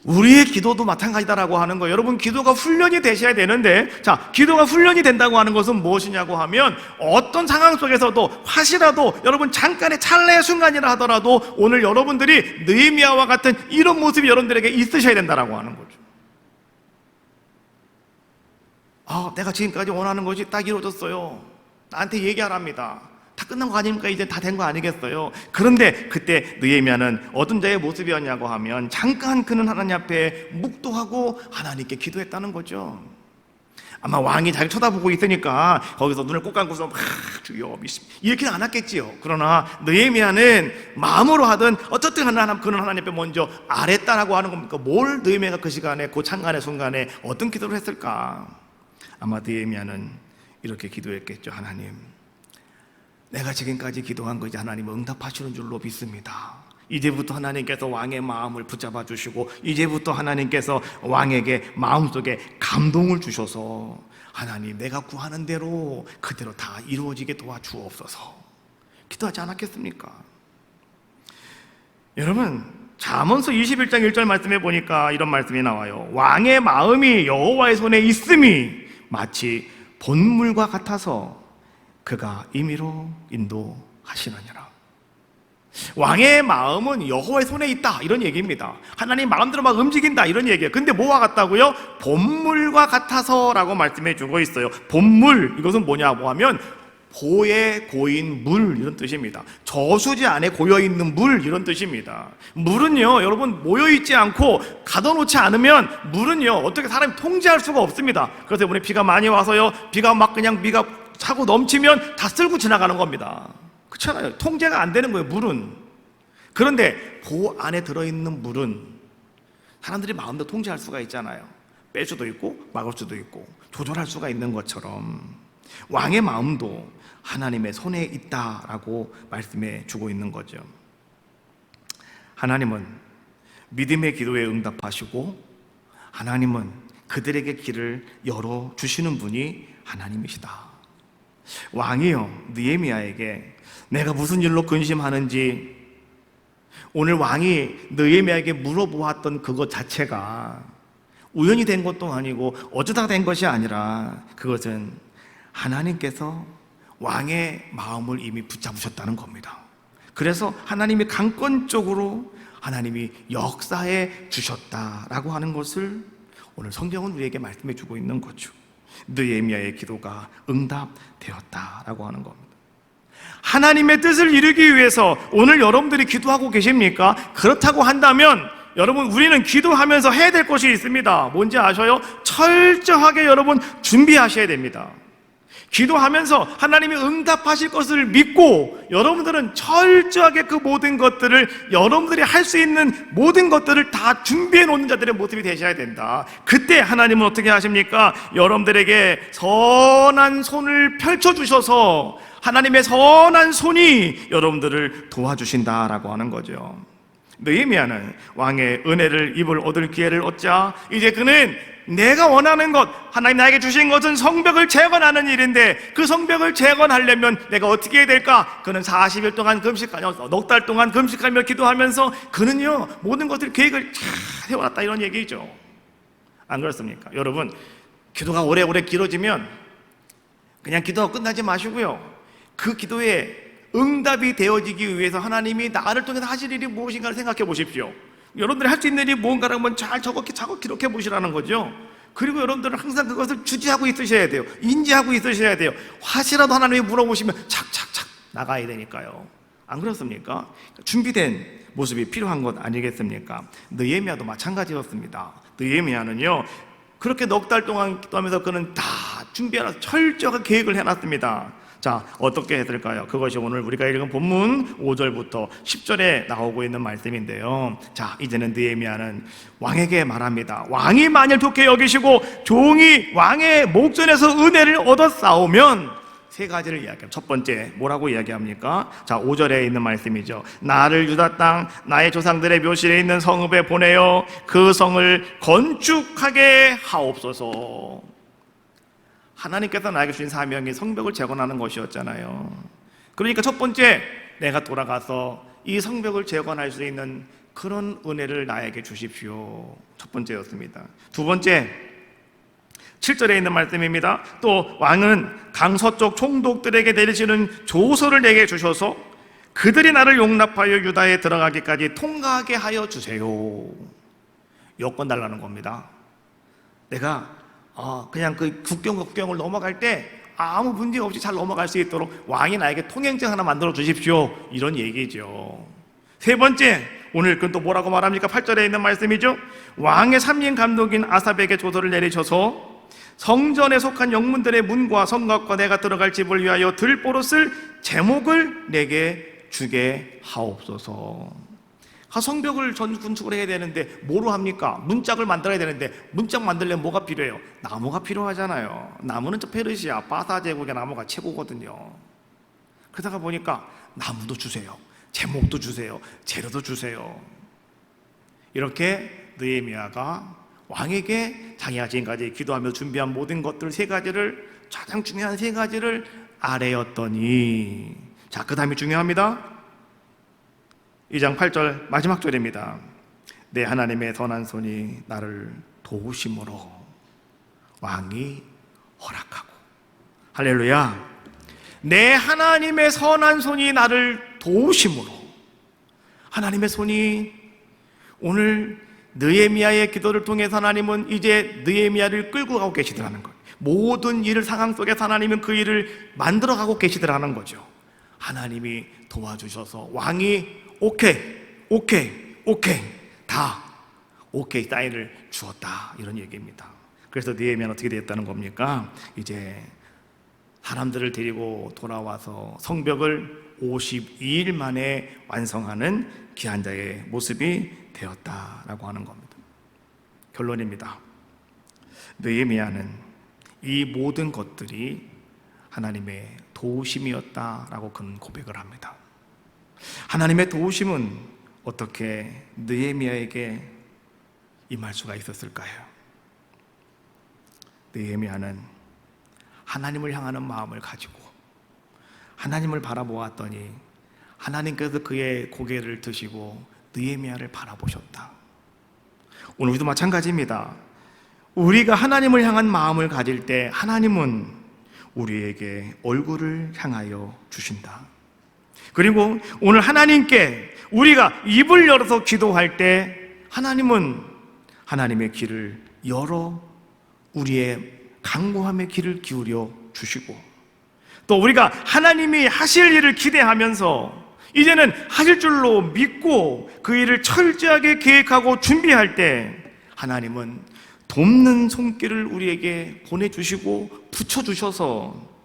Speaker 1: 우리의 기도도 마찬가지다라고 하는 거예요. 여러분, 기도가 훈련이 되셔야 되는데, 자, 기도가 훈련이 된다고 하는 것은 무엇이냐고 하면 어떤 상황 속에서도 혹시라도 여러분 잠깐의 찰나의 순간이라 하더라도 오늘 여러분들이 느헤미야와 같은 이런 모습이 여러분들에게 있으셔야 된다라고 하는 거죠. 내가 지금까지 원하는 것이 딱 이루어졌어요. 나한테 얘기하랍니다. 다 끝난 거 아닙니까? 이제 다 된 거 아니겠어요? 그런데 그때 느헤미야는 어떤 자의 모습이었냐고 하면 잠깐 그는 하나님 앞에 묵도하고 하나님께 기도했다는 거죠. 아마 왕이 자기 쳐다보고 있으니까 거기서 눈을 꼭 감고서 주여 믿습니다 이렇게는 안 했겠지요. 그러나 느헤미야는 마음으로 하든 어쨌든 그는 하나님 앞에 먼저 아랬다라고 하는 겁니까? 뭘 느헤미야가 그 시간에, 그 창간의 순간에 어떤 기도를 했을까? 아마 느헤미야는 이렇게 기도했겠죠. 하나님, 내가 지금까지 기도한 것이 하나님은 응답하시는 줄로 믿습니다. 이제부터 하나님께서 왕의 마음을 붙잡아 주시고 이제부터 하나님께서 왕에게 마음속에 감동을 주셔서 하나님, 내가 구하는 대로 그대로 다 이루어지게 도와주옵소서 기도하지 않았겠습니까? 여러분, 잠언서 21장 1절 말씀에 보니까 이런 말씀이 나와요. 왕의 마음이 여호와의 손에 있음이 마치 본물과 같아서 그가 임의로 인도하시느니라. 왕의 마음은 여호와의 손에 있다, 이런 얘기입니다. 하나님 마음대로 막 움직인다, 이런 얘기예요. 근데 뭐와 같다고요? 본물과 같아서라고 말씀해 주고 있어요. 본물, 이것은 뭐냐고 하면 보에 고인 물, 이런 뜻입니다. 저수지 안에 고여있는 물, 이런 뜻입니다. 물은요, 여러분, 모여있지 않고 가둬놓지 않으면 물은요, 어떻게 사람이 통제할 수가 없습니다. 그래서 이번에 비가 많이 와서요, 비가 차고 넘치면 다 쓸고 지나가는 겁니다. 그렇잖아요. 통제가 안 되는 거예요, 물은. 그런데 그 안에 들어있는 물은 사람들이 마음대로 통제할 수가 있잖아요. 뺄 수도 있고 막을 수도 있고 조절할 수가 있는 것처럼 왕의 마음도 하나님의 손에 있다라고 말씀해 주고 있는 거죠. 하나님은 믿음의 기도에 응답하시고 하나님은 그들에게 길을 열어주시는 분이 하나님이시다. 왕이요, 느헤미야에게 내가 무슨 일로 근심하는지 오늘 왕이 느헤미야에게 물어보았던 그것 자체가 우연히 된 것도 아니고 어쩌다가 된 것이 아니라 그것은 하나님께서 왕의 마음을 이미 붙잡으셨다는 겁니다. 그래서 하나님이 강권적으로 하나님이 역사해 주셨다라고 하는 것을 오늘 성경은 우리에게 말씀해 주고 있는 거죠. 느헤미야의 기도가 응답되었다라고 하는 겁니다. 하나님의 뜻을 이루기 위해서 오늘 여러분들이 기도하고 계십니까? 그렇다고 한다면 여러분, 우리는 기도하면서 해야 될 것이 있습니다. 뭔지 아셔요? 철저하게 여러분 준비하셔야 됩니다. 기도하면서 하나님이 응답하실 것을 믿고 여러분들은 철저하게 그 모든 것들을, 여러분들이 할 수 있는 모든 것들을 다 준비해 놓는 자들의 모습이 되셔야 된다. 그때 하나님은 어떻게 하십니까? 여러분들에게 선한 손을 펼쳐주셔서 하나님의 선한 손이 여러분들을 도와주신다라고 하는 거죠. 느헤미야는 왕의 은혜를 입을 얻을 기회를 얻자 이제 그는 내가 원하는 것, 하나님 나에게 주신 것은 성벽을 재건하는 일인데 그 성벽을 재건하려면 내가 어떻게 해야 될까? 그는 40일 동안 금식하며 넉 달 동안 금식하며 기도하면서 그는요 모든 것들 계획을 잘 세워놨다, 이런 얘기죠. 안 그렇습니까? 여러분, 기도가 오래오래 길어지면 그냥 기도가 끝나지 마시고요, 그 기도에 응답이 되어지기 위해서 하나님이 나를 통해서 하실 일이 무엇인가를 생각해 보십시오. 여러분들이 할 수 있는 일이 뭔가를 한번 잘 작업 기록해 보시라는 거죠. 그리고 여러분들은 항상 그것을 주지하고 있으셔야 돼요. 인지하고 있으셔야 돼요. 화시라도 하나님이 물어보시면 착착착 나가야 되니까요. 안 그렇습니까? 준비된 모습이 필요한 것 아니겠습니까? 느헤미야도 마찬가지였습니다. 느헤미야는요, 그렇게 넉 달 동안 기도하면서 그는 다 준비해놔서 철저하게 계획을 해놨습니다. 자, 어떻게 했을까요? 그것이 오늘 우리가 읽은 본문 5절부터 10절에 나오고 있는 말씀인데요. 자, 이제는 느헤미야는 왕에게 말합니다. 왕이 만일 좋게 여기시고 종이 왕의 목전에서 은혜를 얻어 싸우면 세 가지를 이야기합니다. 첫 번째, 뭐라고 이야기합니까? 자, 5절에 있는 말씀이죠. 나를 유다 땅 나의 조상들의 묘실에 있는 성읍에 보내어 그 성을 건축하게 하옵소서. 하나님께서 나에게 주신 사명이 성벽을 재건하는 것이었잖아요. 그러니까 첫 번째, 내가 돌아가서 이 성벽을 재건할 수 있는 그런 은혜를 나에게 주십시오. 첫 번째였습니다. 두 번째, 7절에 있는 말씀입니다. 또 왕은 강서쪽 총독들에게 내리시는 조서를 내게 주셔서 그들이 나를 용납하여 유다에 들어가기까지 통과하게 하여 주세요. 여권 달라는 겁니다. 내가 그냥 그 국경을 넘어갈 때 아무 문제 없이 잘 넘어갈 수 있도록 왕이 나에게 통행증 하나 만들어 주십시오. 이런 얘기죠. 세 번째, 오늘 그건 또 뭐라고 말합니까? 8절에 있는 말씀이죠. 왕의 삼림 감독인 아삽에게 조서를 내리셔서 성전에 속한 영문들의 문과 성곽과 내가 들어갈 집을 위하여 들보로 쓸 제목을 내게 주게 하옵소서. 성벽을 건축을 해야 되는데 뭐로 합니까? 문짝을 만들어야 되는데 문짝 만들려면 뭐가 필요해요? 나무가 필요하잖아요. 나무는 저 페르시아 바사 제국의 나무가 최고거든요. 그러다가 보니까 나무도 주세요, 제목도 주세요, 재료도 주세요. 이렇게 느헤미야가 왕에게 자기가 지금까지 기도하며 준비한 모든 것들 세 가지를, 가장 중요한 세 가지를 아뢰었더니, 자, 그 다음이 중요합니다. 2장 8절 마지막 절입니다. 내 하나님의 선한 손이 나를 도우심으로 왕이 허락하고. 할렐루야. 내 하나님의 선한 손이 나를 도우심으로. 하나님의 손이 오늘 느헤미야의 기도를 통해서 하나님은 이제 느헤미야를 끌고 가고 계시더라는 거예요. 모든 일을 상황 속에서 하나님은 그 일을 만들어가고 계시더라는 거죠. 하나님이 도와주셔서 왕이 오케이 다 오케이 사인을 주었다, 이런 얘기입니다. 그래서 느헤미야는 어떻게 되었다는 겁니까? 이제 사람들을 데리고 돌아와서 성벽을 52일 만에 완성하는 귀한 자의 모습이 되었다라고 하는 겁니다. 결론입니다. 느헤미야는 이 모든 것들이 하나님의 도우심이었다라고 그는 고백을 합니다. 하나님의 도우심은 어떻게 느헤미야에게 임할 수가 있었을까요? 느헤미야는 하나님을 향하는 마음을 가지고 하나님을 바라보았더니 하나님께서 그의 고개를 드시고 느헤미야를 바라보셨다. 오늘 우리도 마찬가지입니다. 우리가 하나님을 향한 마음을 가질 때 하나님은 우리에게 얼굴을 향하여 주신다. 그리고 오늘 하나님께 우리가 입을 열어서 기도할 때 하나님은 하나님의 길을 열어 우리의 간구함의 길을 기울여 주시고, 또 우리가 하나님이 하실 일을 기대하면서 이제는 하실 줄로 믿고 그 일을 철저하게 계획하고 준비할 때 하나님은 돕는 손길을 우리에게 보내주시고 붙여주셔서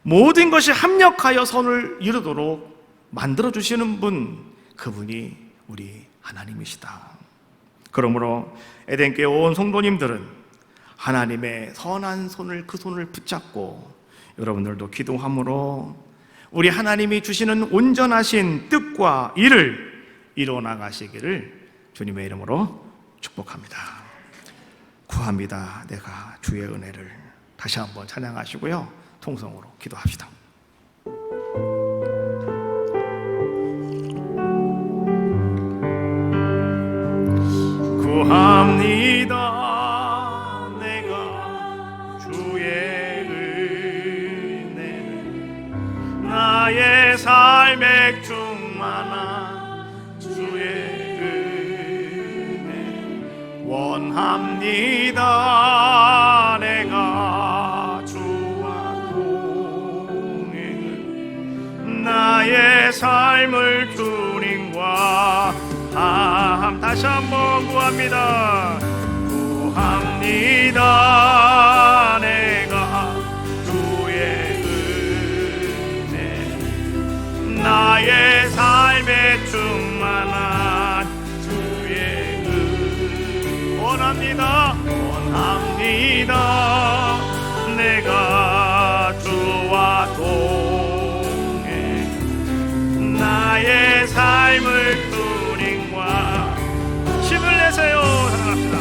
Speaker 1: 모든 것이 합력하여 선을 이루도록 만들어주시는 분, 그분이 우리 하나님이시다. 그러므로 에덴교회 온 성도님들은 하나님의 선한 손을, 그 손을 붙잡고 여러분들도 기도함으로 우리 하나님이 주시는 온전하신 뜻과 일을 이루어 나가시기를 주님의 이름으로 축복합니다. 구합니다. 내가 주의 은혜를. 다시 한번 찬양하시고요, 통성으로 기도합시다. 구합니다. 내가 주의 은혜를, 나의 삶에 충만한 주의 원합니다. 내가 주와 동행을 나의 삶을 주님과 다시 한번 구합니다. 구합니다. 내가 주의 은혜 나의 삶에 충만한 주의 은 원합니다. 원합니다. 내가 주와 동행 나의 삶을 주님과 힘을 내세요. 사랑합니다.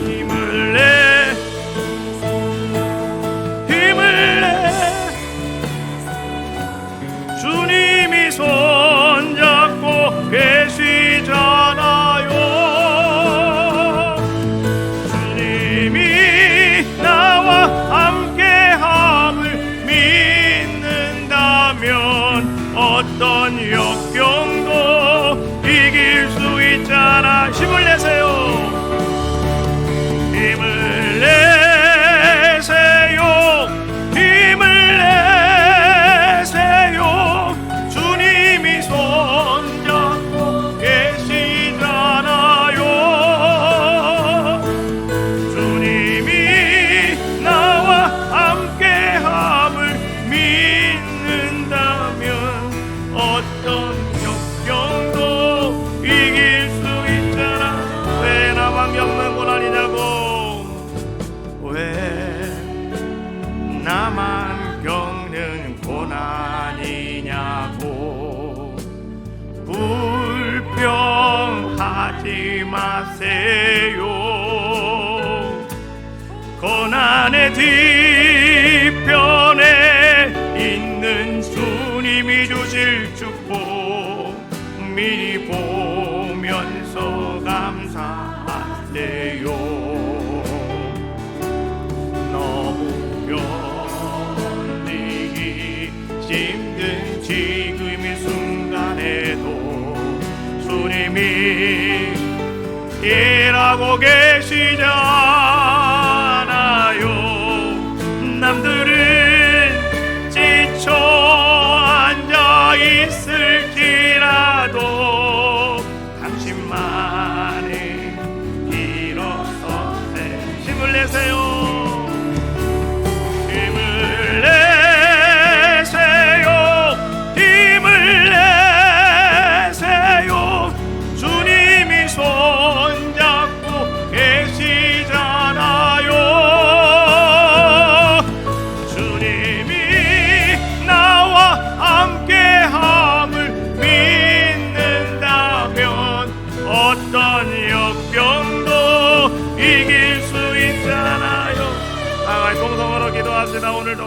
Speaker 1: 힘을 내 주님이 손잡고 계시잖아요. 주님이 나와 함께함을 믿는다면 어떤 역경도 이길 수 있잖아. 힘을 내세요. 힘을 내세요. 힘을 내세요. 주님이 손잡고 계시잖아요. 주님이 나와 함께함을 믿는다면 어떤 역경도 이길 수 있잖아. 왜 나만 겪는 고난이냐고. 왜 나만 겪는 고난이냐고. 불평하지 마세요. 고난의 뒤편에 있는 주님이 주실 축복 미리 보면서 감사하세요. 견디기 힘든 지금 이 순간에도 주님이 일하고 계시잖아요. 남들은 지쳐 앉아 있을지라도 당신만이 일어서세. 힘을 내세요. 손잡고 계시잖아요. 주님이 나와 함께함을 믿는다면 어떤 역경도 이길 수 있잖아요. 동성으로 기도합시다. 오늘도